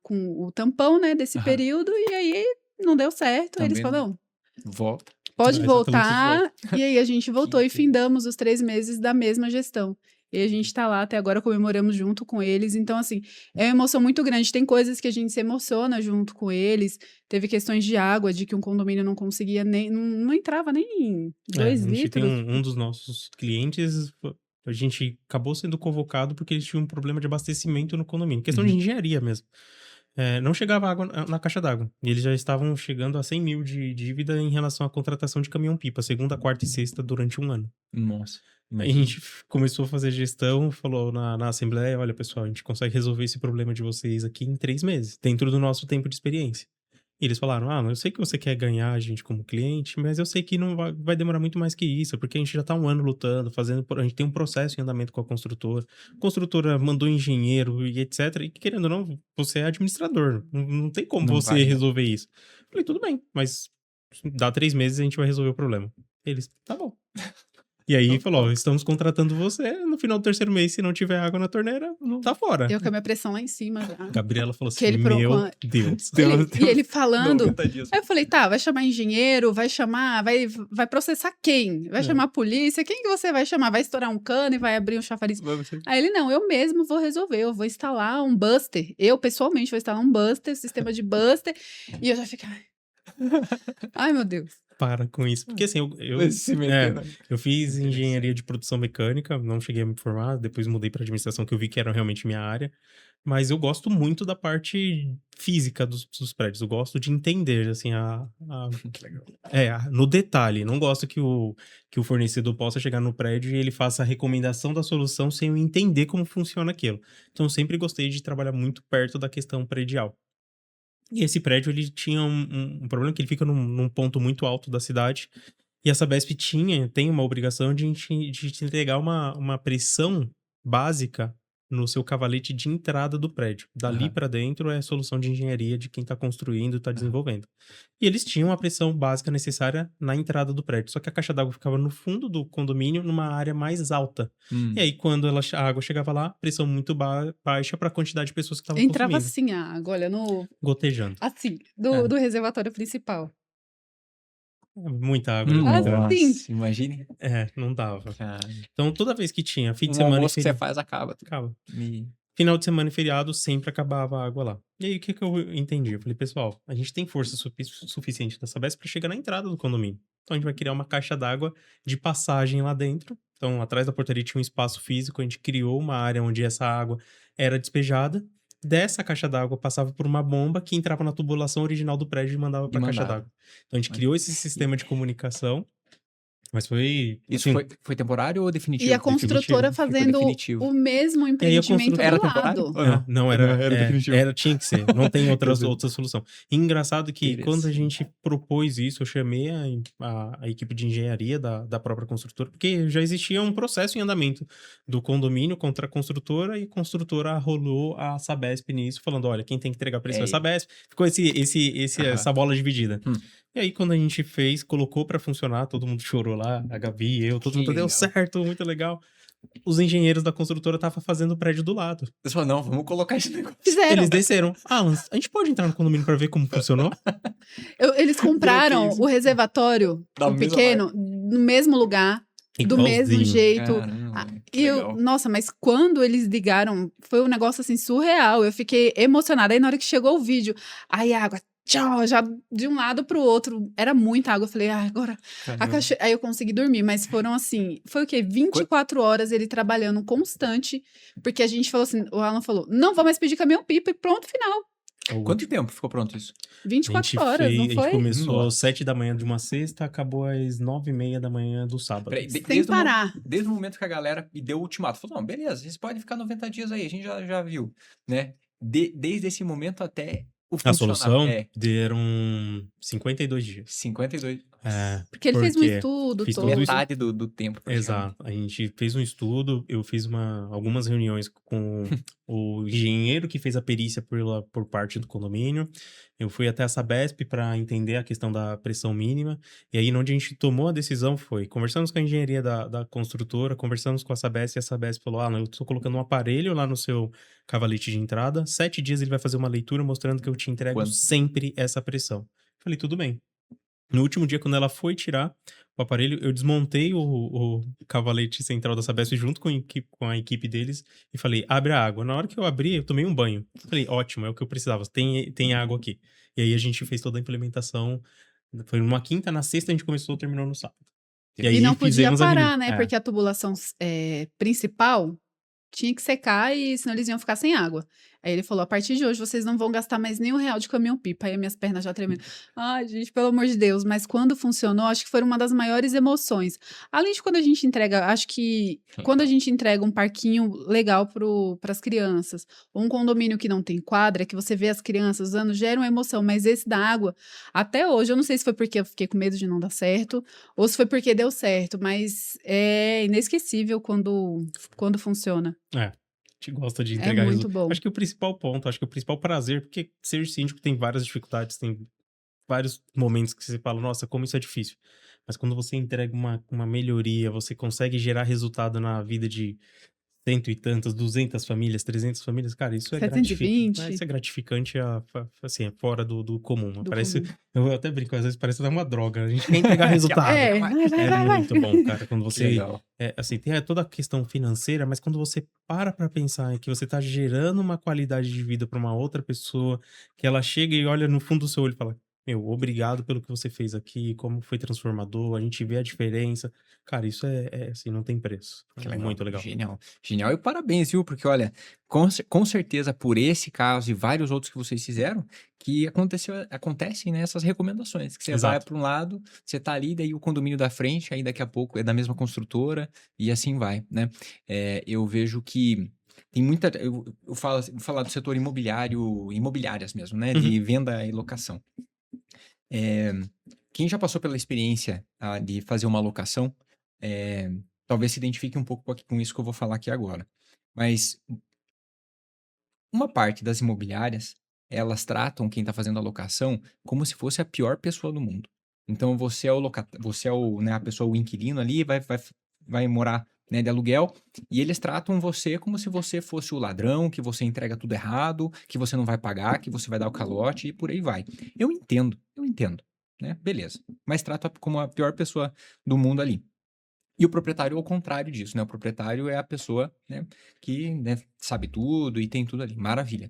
com o tampão, né, desse período, e aí não deu certo. Também Eles falaram, não, volta. pode Exatamente, voltar. E aí a gente voltou e incrível. findamos os 3 meses da mesma gestão. E a gente tá lá até agora, comemoramos junto com eles. Então, assim, é uma emoção muito grande. Tem coisas que a gente se emociona junto com eles. Teve questões de água, de que um condomínio não conseguia nem... Não entrava nem 2 A gente tem litros. um dos nossos clientes, a gente acabou sendo convocado porque eles tinham um problema de abastecimento no condomínio. Questão de engenharia mesmo. Não chegava água na caixa d'água. E eles já estavam chegando a 100 mil de dívida em relação à contratação de caminhão-pipa, segunda, quarta e sexta durante um ano. Nossa. Aí a gente começou a fazer gestão, falou na assembleia, olha pessoal, a gente consegue resolver esse problema de vocês aqui em 3 meses, dentro do nosso tempo de experiência. E eles falaram, eu sei que você quer ganhar a gente como cliente, mas eu sei que não vai demorar muito mais que isso, porque a gente já tá 1 ano lutando, a gente tem um processo em andamento com a construtora mandou engenheiro e etc, e querendo ou não, você é administrador, não tem como Não você vai, né? resolver isso. Eu falei, tudo bem, mas dá 3 meses e a gente vai resolver o problema. Eles, tá bom. E aí falou, ó, estamos contratando você, no final do 3º mês, se não tiver água na torneira, tá fora. Eu com a minha pressão lá em cima já. Gabriela falou Que assim, ele pro- meu com- Deus. E ele falando. 90 dias. Aí eu falei, tá, vai chamar engenheiro, vai processar quem? Vai chamar a polícia? Quem que você vai chamar? Vai estourar um cano e vai abrir um chafariz? Aí ele, não, eu mesmo vou resolver, eu vou instalar um buster. Eu, pessoalmente, vou instalar um buster, sistema de buster. E eu já fiquei, ai, meu Deus. Para com isso. Porque assim, Se meter, né? eu fiz engenharia de produção mecânica, não cheguei a me formar, depois mudei para administração, que eu vi que era realmente minha área. Mas eu gosto muito da parte física dos prédios. Eu gosto de entender, assim, Que legal. no detalhe. Não gosto que o fornecedor possa chegar no prédio e ele faça a recomendação da solução sem eu entender como funciona aquilo. Então, eu sempre gostei de trabalhar muito perto da questão predial. E esse prédio, ele tinha um problema que ele fica num ponto muito alto da cidade. E a Sabesp tem uma obrigação de te entregar uma pressão básica no seu cavalete de entrada do prédio. Dali Aham. para dentro é solução de engenharia de quem está construindo e está desenvolvendo. E eles tinham a pressão básica necessária na entrada do prédio. Só que a caixa d'água ficava no fundo do condomínio, numa área mais alta. E aí, quando a água chegava lá, pressão muito baixa para a quantidade de pessoas que estavam Entrava consumindo. assim a água, olha, Gotejando. assim, É. do reservatório principal. Muita água. Assim. Nossa, imagine. Não dava. Cara, Então, toda vez que tinha fim de um semana e almoço que você feriado... faz acaba. Acaba. Me- Final de semana e feriado, sempre acabava a água lá. E aí, o que eu entendi? Eu falei, pessoal, a gente tem força suficiente da Sabesp para chegar na entrada do condomínio. Então, a gente vai criar uma caixa d'água de passagem lá dentro. Então, atrás da portaria tinha um espaço físico, a gente criou uma área onde essa água era despejada. Dessa caixa d'água passava por uma bomba que entrava na tubulação original do prédio e mandava para a caixa mandava. d'água. Então, a gente criou esse sistema de comunicação. Mas foi... Isso assim, foi temporário ou definitivo? E a construtora Ficou fazendo definitivo. o mesmo E aí a empreendimento construtora- Era do temporário? lado. Ou não? Não, Era definitivo. tinha que ser. Não tem outra Entendi. solução. E engraçado que quando a Interessante. gente propôs isso, eu chamei a equipe de engenharia da própria construtora, porque já existia um processo em andamento do condomínio contra a construtora, e a construtora rolou a Sabesp nisso, falando, olha, quem tem que entregar preço é a Sabesp. Ficou essa bola dividida. E aí, quando a gente colocou pra funcionar, todo mundo chorou lá, a Gabi, eu, todo Que mundo deu legal. certo, muito legal. Os engenheiros da construtora estavam fazendo o prédio do lado. Você falou, não, vamos colocar esse negócio. Fizeram. Eles desceram. Alan, a gente pode entrar no condomínio pra ver como funcionou? Eles compraram isso? o reservatório, Da o mesma pequeno, no mesmo lugar, do mesmo Igualzinho. jeito. Caramba, que E legal. nossa, mas quando eles ligaram, foi um negócio assim surreal. Eu fiquei emocionada. Aí na hora que chegou o vídeo, aí a água, tchau, já de um lado pro outro, era muita água. Eu falei, agora Caramba. aí eu consegui dormir, mas foram assim, foi o quê? 24 horas ele trabalhando constante, porque a gente falou assim, o Alan falou, não vou mais pedir caminhão-pipa e pronto, final. Quanto tempo ficou pronto isso? 24 horas, não A gente foi? começou às Nossa. 7 da manhã de uma sexta, acabou às 9h30 da manhã do sábado. Peraí, Sem parar. Desde o momento que a galera deu o ultimato, falou, não, beleza, vocês podem ficar 90 dias aí, a gente já viu, né? Desde esse momento até o A funcionar. solução É, deram 52 dias. 52, Porque ele fez um Porque estudo fiz todo. tudo isso. metade do tempo. praticamente. Exato. A gente fez um estudo, eu fiz algumas reuniões com o engenheiro que fez a perícia por parte do condomínio. Eu fui até a Sabesp para entender a questão da pressão mínima. E aí, onde a gente tomou a decisão foi, conversamos com a engenharia da construtora, conversamos com a Sabesp, e a Sabesp falou, eu estou colocando um aparelho lá no seu cavalete de entrada, 7 dias ele vai fazer uma leitura mostrando que eu te entrego Quanto? sempre essa pressão. Falei, tudo bem. No último dia, quando ela foi tirar o aparelho, eu desmontei o cavalete central da Sabesp junto com a equipe deles e falei, abre a água. Na hora que eu abri, eu tomei um banho. Falei, ótimo, é o que eu precisava, tem água aqui. E aí a gente fez toda a implementação. Foi numa quinta, na sexta a gente começou, terminou no sábado. E não podia fizemos a parar, reunião. né? Porque a tubulação principal tinha que secar e senão eles iam ficar sem água. Aí ele falou, a partir de hoje vocês não vão gastar mais nem R$1 de caminhão-pipa. Aí minhas pernas já tremendo. Ai, gente, pelo amor de Deus. Mas quando funcionou, acho que foi uma das maiores emoções. Além de quando a gente entrega, acho que quando a gente entrega um parquinho legal para as crianças, ou um condomínio que não tem quadra, que você vê as crianças usando, gera uma emoção. Mas esse da água, até hoje, eu não sei se foi porque eu fiquei com medo de não dar certo, ou se foi porque deu certo, mas é inesquecível quando funciona. A gente gosta de É entregar muito resultado. bom. Acho que o principal ponto, acho que o principal prazer, porque ser síndico tem várias dificuldades, tem vários momentos que você fala, nossa, como isso é difícil. mas quando você entrega uma melhoria, você consegue gerar resultado na vida de cento e tantas, 200 famílias, 300 famílias, cara, isso é gratificante. 720 Isso é gratificante, assim, é fora do comum. do Parece, comum. eu até brinco, às vezes parece uma droga. A gente quer entregar resultado. É, vai. Muito bom, cara, quando Que você, legal. assim, tem toda a questão financeira, mas quando você para pra pensar que você tá gerando uma qualidade de vida pra uma outra pessoa, que ela chega e olha no fundo do seu olho e fala, meu, obrigado pelo que você fez aqui, como foi transformador, a gente vê a diferença. Cara, isso assim, não tem preço. Que É legal. muito legal. Genial. Genial e parabéns, viu? Porque, olha, com certeza por esse caso e vários outros que vocês fizeram, que acontecem, né, essas recomendações. Que você vai Exato. para um lado, você tá ali, daí o condomínio da frente, aí daqui a pouco é da mesma construtora e assim vai, né? Eu vejo que tem muita. Eu vou falar do setor imobiliárias mesmo, né? Uhum. De venda e locação. É, quem já passou pela experiência de fazer uma locação, talvez se identifique um pouco com isso que eu vou falar aqui agora. Mas uma parte das imobiliárias, elas tratam quem está fazendo a locação como se fosse a pior pessoa do mundo. Então você é né, a pessoa, o inquilino ali, vai morar, né, de aluguel, e eles tratam você como se você fosse o ladrão, que você entrega tudo errado, que você não vai pagar, que você vai dar o calote e por aí vai. Eu entendo, né? Beleza. Mas trata como a pior pessoa do mundo ali. E o proprietário é o contrário disso, né? O proprietário é a pessoa, né, que, né, sabe tudo e tem tudo ali. Maravilha.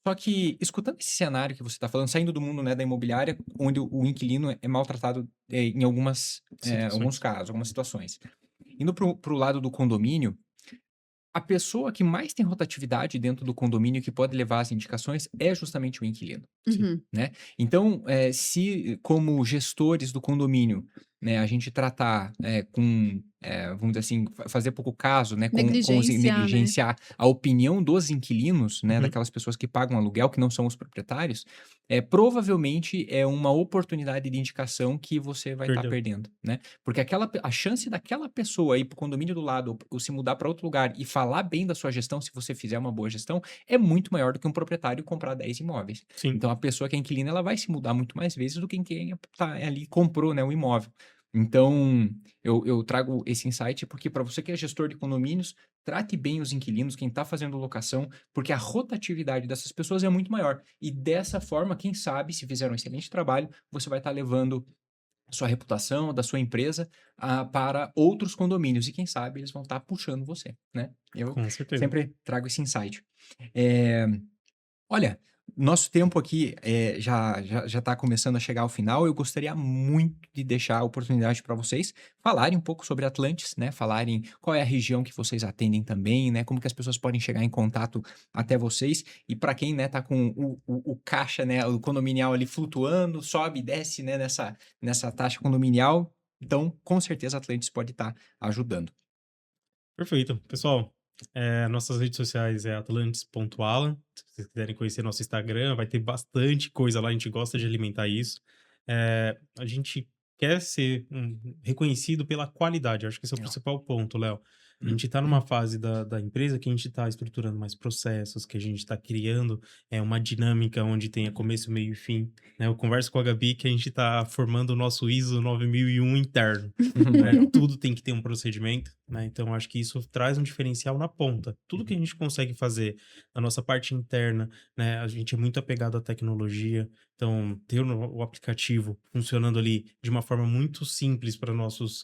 Só que, escutando esse cenário que você está falando, saindo do mundo, né, da imobiliária, onde o inquilino é maltratado em alguns Situações. casos, algumas situações. Indo para o lado do condomínio, a pessoa que mais tem rotatividade dentro do condomínio que pode levar as indicações é justamente o inquilino. Uhum. Né? Então, se como gestores do condomínio, né, a gente tratar vamos dizer assim, fazer pouco caso, né, Negligenciar, né? negligenciar a opinião dos inquilinos, né, Uhum. daquelas pessoas que pagam aluguel, que não são os proprietários, provavelmente é uma oportunidade de indicação que você vai estar Perdeu. perdendo, né? Porque a chance daquela pessoa ir para o condomínio do lado ou se mudar para outro lugar e falar bem da sua gestão, se você fizer uma boa gestão, é muito maior do que um proprietário comprar 10 imóveis. Sim. Então, a pessoa que é inquilina, ela vai se mudar muito mais vezes do que quem tá ali comprou, né, o imóvel. Então, eu trago esse insight porque para você que é gestor de condomínios, trate bem os inquilinos, quem está fazendo locação, porque a rotatividade dessas pessoas é muito maior. E dessa forma, quem sabe, se fizer um excelente trabalho, você vai estar levando a sua reputação, da sua empresa, para outros condomínios. E quem sabe eles vão estar puxando você, né? Eu Com certeza. sempre trago esse insight. Olha, nosso tempo aqui já está começando a chegar ao final. Eu gostaria muito de deixar a oportunidade para vocês falarem um pouco sobre Atlantis, né? Falarem qual é a região que vocês atendem também, né? Como que as pessoas podem chegar em contato até vocês. E para quem, né, tá com o caixa, né, o condominial ali flutuando, sobe e desce, né, nessa taxa condominial. Então, com certeza, Atlantis pode estar ajudando. Perfeito. Pessoal, nossas redes sociais é atlantis.alan. Se vocês quiserem conhecer nosso Instagram, vai ter bastante coisa lá, a gente gosta de alimentar isso. A gente quer ser reconhecido pela qualidade, eu acho que esse é o Legal. principal ponto, Léo. A gente está numa fase da empresa que a gente está estruturando mais processos, que a gente está criando uma dinâmica onde tenha começo, meio e fim. Né? Eu converso com a Gabi que a gente está formando o nosso ISO 9001 interno. Né? Tudo tem que ter um procedimento, né? Então acho que isso traz um diferencial na ponta. Tudo que a gente consegue fazer na nossa parte interna, né? A gente é muito apegado à tecnologia, então ter o aplicativo funcionando ali de uma forma muito simples para nossos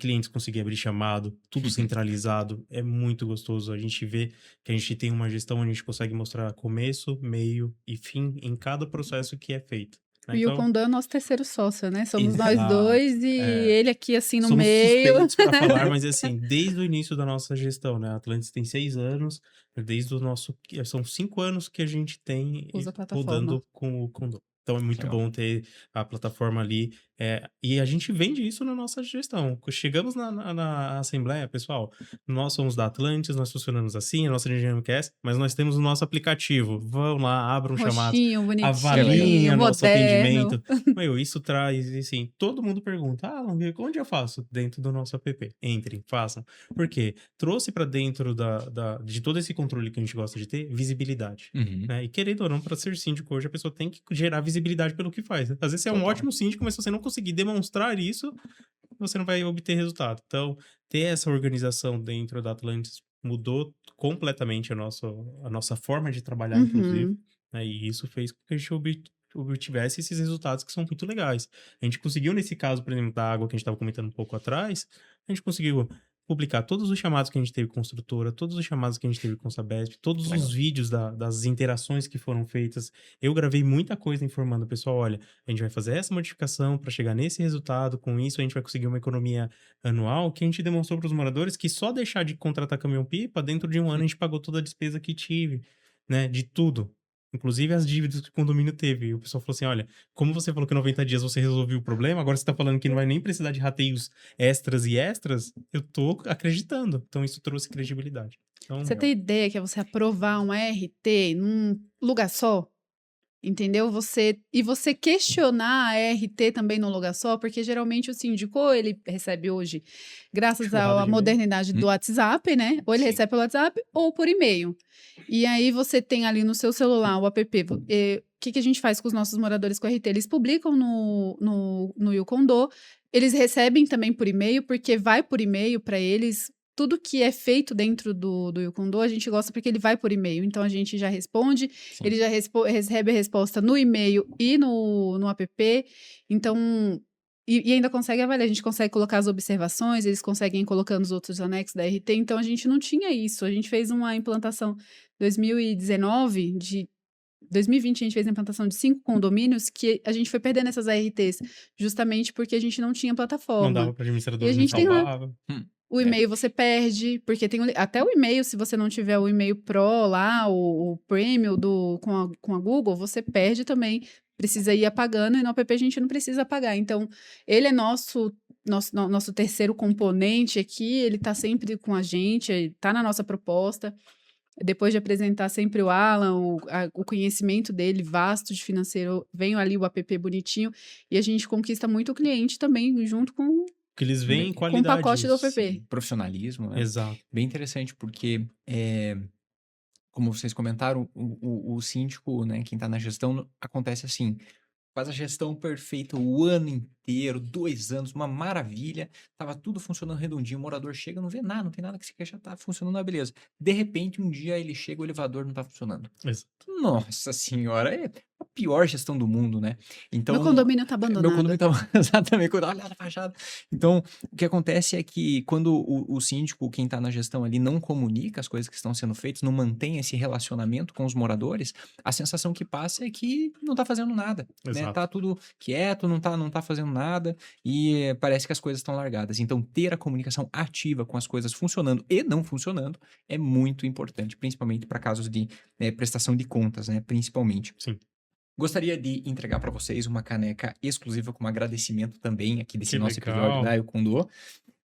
clientes conseguirem abrir chamado, tudo centralizado, é muito gostoso. A gente vê que a gente tem uma gestão onde a gente consegue mostrar começo, meio e fim em cada processo que é feito. Né? E o Então, Condão é nosso terceiro sócio, né? Somos nós exato. dois e ele aqui assim no Somos meio. suspeitos para falar, mas assim, desde o início da nossa gestão, né? A Atlantis tem 6 anos, desde o nosso... São 5 anos que a gente tem Usa a plataforma. rodando com o Condom. Então é muito Legal. bom ter a plataforma ali. E a gente vende isso na nossa gestão. Chegamos na Assembleia, pessoal, nós somos da Atlantis, nós funcionamos assim, a nossa dinâmica é essa, mas nós temos o nosso aplicativo. Vão lá, abram chamados, Roxinho, bonitinho, avaliem o nosso moderno. atendimento. Meu, isso traz, assim, todo mundo pergunta, onde eu faço? Dentro do nosso app. Entrem, façam. Por quê? Trouxe para dentro de todo esse controle que a gente gosta de ter, visibilidade. Uhum. Né? E querendo ou não, para ser síndico hoje, a pessoa tem que gerar visibilidade visibilidade pelo que faz. Às vezes você é um Total. ótimo síndico, mas se você não conseguir demonstrar isso, você não vai obter resultado. Então, ter essa organização dentro da Atlantis mudou completamente a nossa forma de trabalhar, inclusive, Uhum. né? E isso fez com que a gente obtivesse esses resultados que são muito legais. A gente conseguiu, nesse caso, por exemplo, da água que a gente estava comentando um pouco atrás, a gente conseguiu publicar todos os chamados que a gente teve com construtora, todos os chamados que a gente teve com Sabesp, todos Legal. os vídeos das interações que foram feitas. Eu gravei muita coisa informando o pessoal, olha, a gente vai fazer essa modificação para chegar nesse resultado, com isso a gente vai conseguir uma economia anual, que a gente demonstrou para os moradores que só deixar de contratar caminhão-pipa, dentro de um ano a gente pagou toda a despesa que tive, né, de tudo. Inclusive as dívidas que o condomínio teve. E o pessoal falou assim, olha, como você falou que em 90 dias você resolveu o problema, agora você tá falando que não vai nem precisar de rateios extras, eu tô acreditando. Então isso trouxe credibilidade. Então, Você tem ideia que é você aprovar um ART num lugar só? Entendeu? E você questionar a ART também num lugar só, porque geralmente o síndico, ou ele recebe hoje, graças Churrada à de modernidade do WhatsApp, né? Ou ele Sim. recebe pelo WhatsApp ou por e-mail. E aí você tem ali no seu celular o app. O que a gente faz com os nossos moradores com RT? Eles publicam no YouCondo, eles recebem também por e-mail, porque vai por e-mail para eles. Tudo que é feito dentro do YouCondo, a gente gosta porque ele vai por e-mail. Então, a gente já responde, Sim. ele já recebe a resposta no e-mail e no app. Então, e ainda consegue avaliar. A gente consegue colocar as observações, eles conseguem ir colocando os outros anexos da RT. Então, a gente não tinha isso. A gente fez uma implantação 2019 de 2020 a gente fez a implantação de 5 condomínios que a gente foi perdendo essas ARTs justamente porque a gente não tinha plataforma. mandava para administrador, E a não gente tem lá salvava. o e-mail você perde, porque tem até o e-mail, se você não tiver o e-mail Pro lá, o Premium com a Google, você perde também. Precisa ir apagando e no app a gente não precisa apagar. Então, ele é nosso terceiro componente aqui, ele está sempre com a gente, está na nossa proposta. Depois de apresentar sempre o Alan, o conhecimento dele vasto de financeiro, vem ali o app bonitinho e a gente conquista muito o cliente também junto com Que eles veem com o qualidade pacote do disso. app. Profissionalismo, né? Exato. Bem interessante, porque, como vocês comentaram, o síndico, né, quem está na gestão, acontece assim, faz a gestão perfeita o ano inteiro, 2 anos, uma maravilha, tava tudo funcionando redondinho, o morador chega, não vê nada, não tem nada que se queixa, tá funcionando, beleza. De repente, um dia ele chega, o elevador não tá funcionando. Exato. Nossa senhora, é a pior gestão do mundo, né? Então, Meu condomínio tá meu abandonado. condomínio tava exatamente, olha a fachada. Então, o que acontece é que quando o síndico, quem tá na gestão ali, não comunica as coisas que estão sendo feitas, não mantém esse relacionamento com os moradores, a sensação que passa é que não tá fazendo nada, né? Exato. Tá tudo quieto, não tá fazendo nada e parece que as coisas estão largadas. Então, ter a comunicação ativa com as coisas funcionando e não funcionando é muito importante, principalmente para casos de prestação de contas, né? Principalmente. Sim. Gostaria de entregar para vocês uma caneca exclusiva com um agradecimento também aqui desse Que nosso episódio legal. da YouCondo.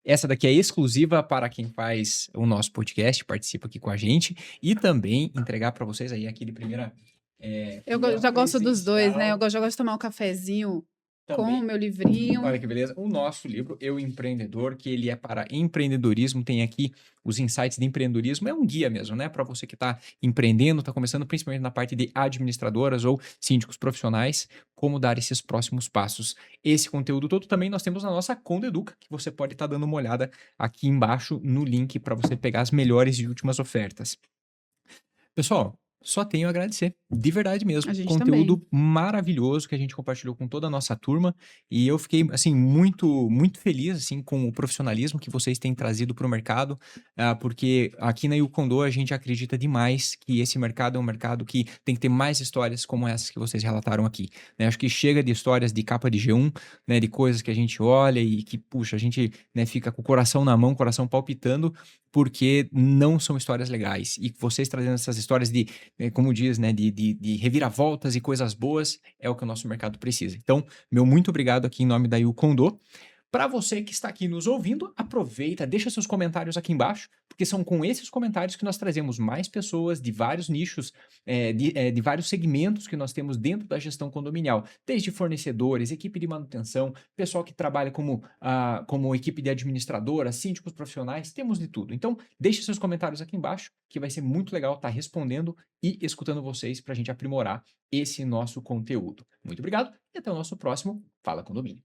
Essa daqui é exclusiva para quem faz o nosso podcast, participa aqui com a gente. E também entregar para vocês aí aqui de primeira... Eu já gosto dos dois, né? presencial Eu já gosto de tomar um cafezinho com também. o meu livrinho. Olha que beleza. O nosso livro, Eu Empreendedor, que ele é para empreendedorismo, tem aqui os insights de empreendedorismo. É um guia mesmo, né? Para você que está empreendendo, está começando principalmente na parte de administradoras ou síndicos profissionais, como dar esses próximos passos. Esse conteúdo todo também nós temos na nossa Condo Educa, que você pode estar dando uma olhada aqui embaixo no link para você pegar as melhores e últimas ofertas. Pessoal, só tenho a agradecer, de verdade mesmo. A gente Conteúdo também. maravilhoso que a gente compartilhou com toda a nossa turma e eu fiquei, assim, muito, muito feliz, assim, com o profissionalismo que vocês têm trazido para o mercado, porque aqui na YouCondo a gente acredita demais que esse mercado é um mercado que tem que ter mais histórias como essas que vocês relataram aqui, né? Acho que chega de histórias de capa de G1, né, de coisas que a gente olha e que, puxa, a gente, né, fica com o coração na mão, coração palpitando, porque não são histórias legais. E vocês trazendo essas histórias de, como diz, né, de reviravoltas e coisas boas, é o que o nosso mercado precisa. Então, meu muito obrigado aqui em nome da YouCondo. Para você que está aqui nos ouvindo, aproveita, deixa seus comentários aqui embaixo porque são com esses comentários que nós trazemos mais pessoas de vários nichos, de vários segmentos que nós temos dentro da gestão condominial, desde fornecedores, equipe de manutenção, pessoal que trabalha como equipe de administradora, síndicos profissionais, temos de tudo. Então, deixe seus comentários aqui embaixo, que vai ser muito legal estar respondendo e escutando vocês para a gente aprimorar esse nosso conteúdo. Muito obrigado e até o nosso próximo Fala Condomínio.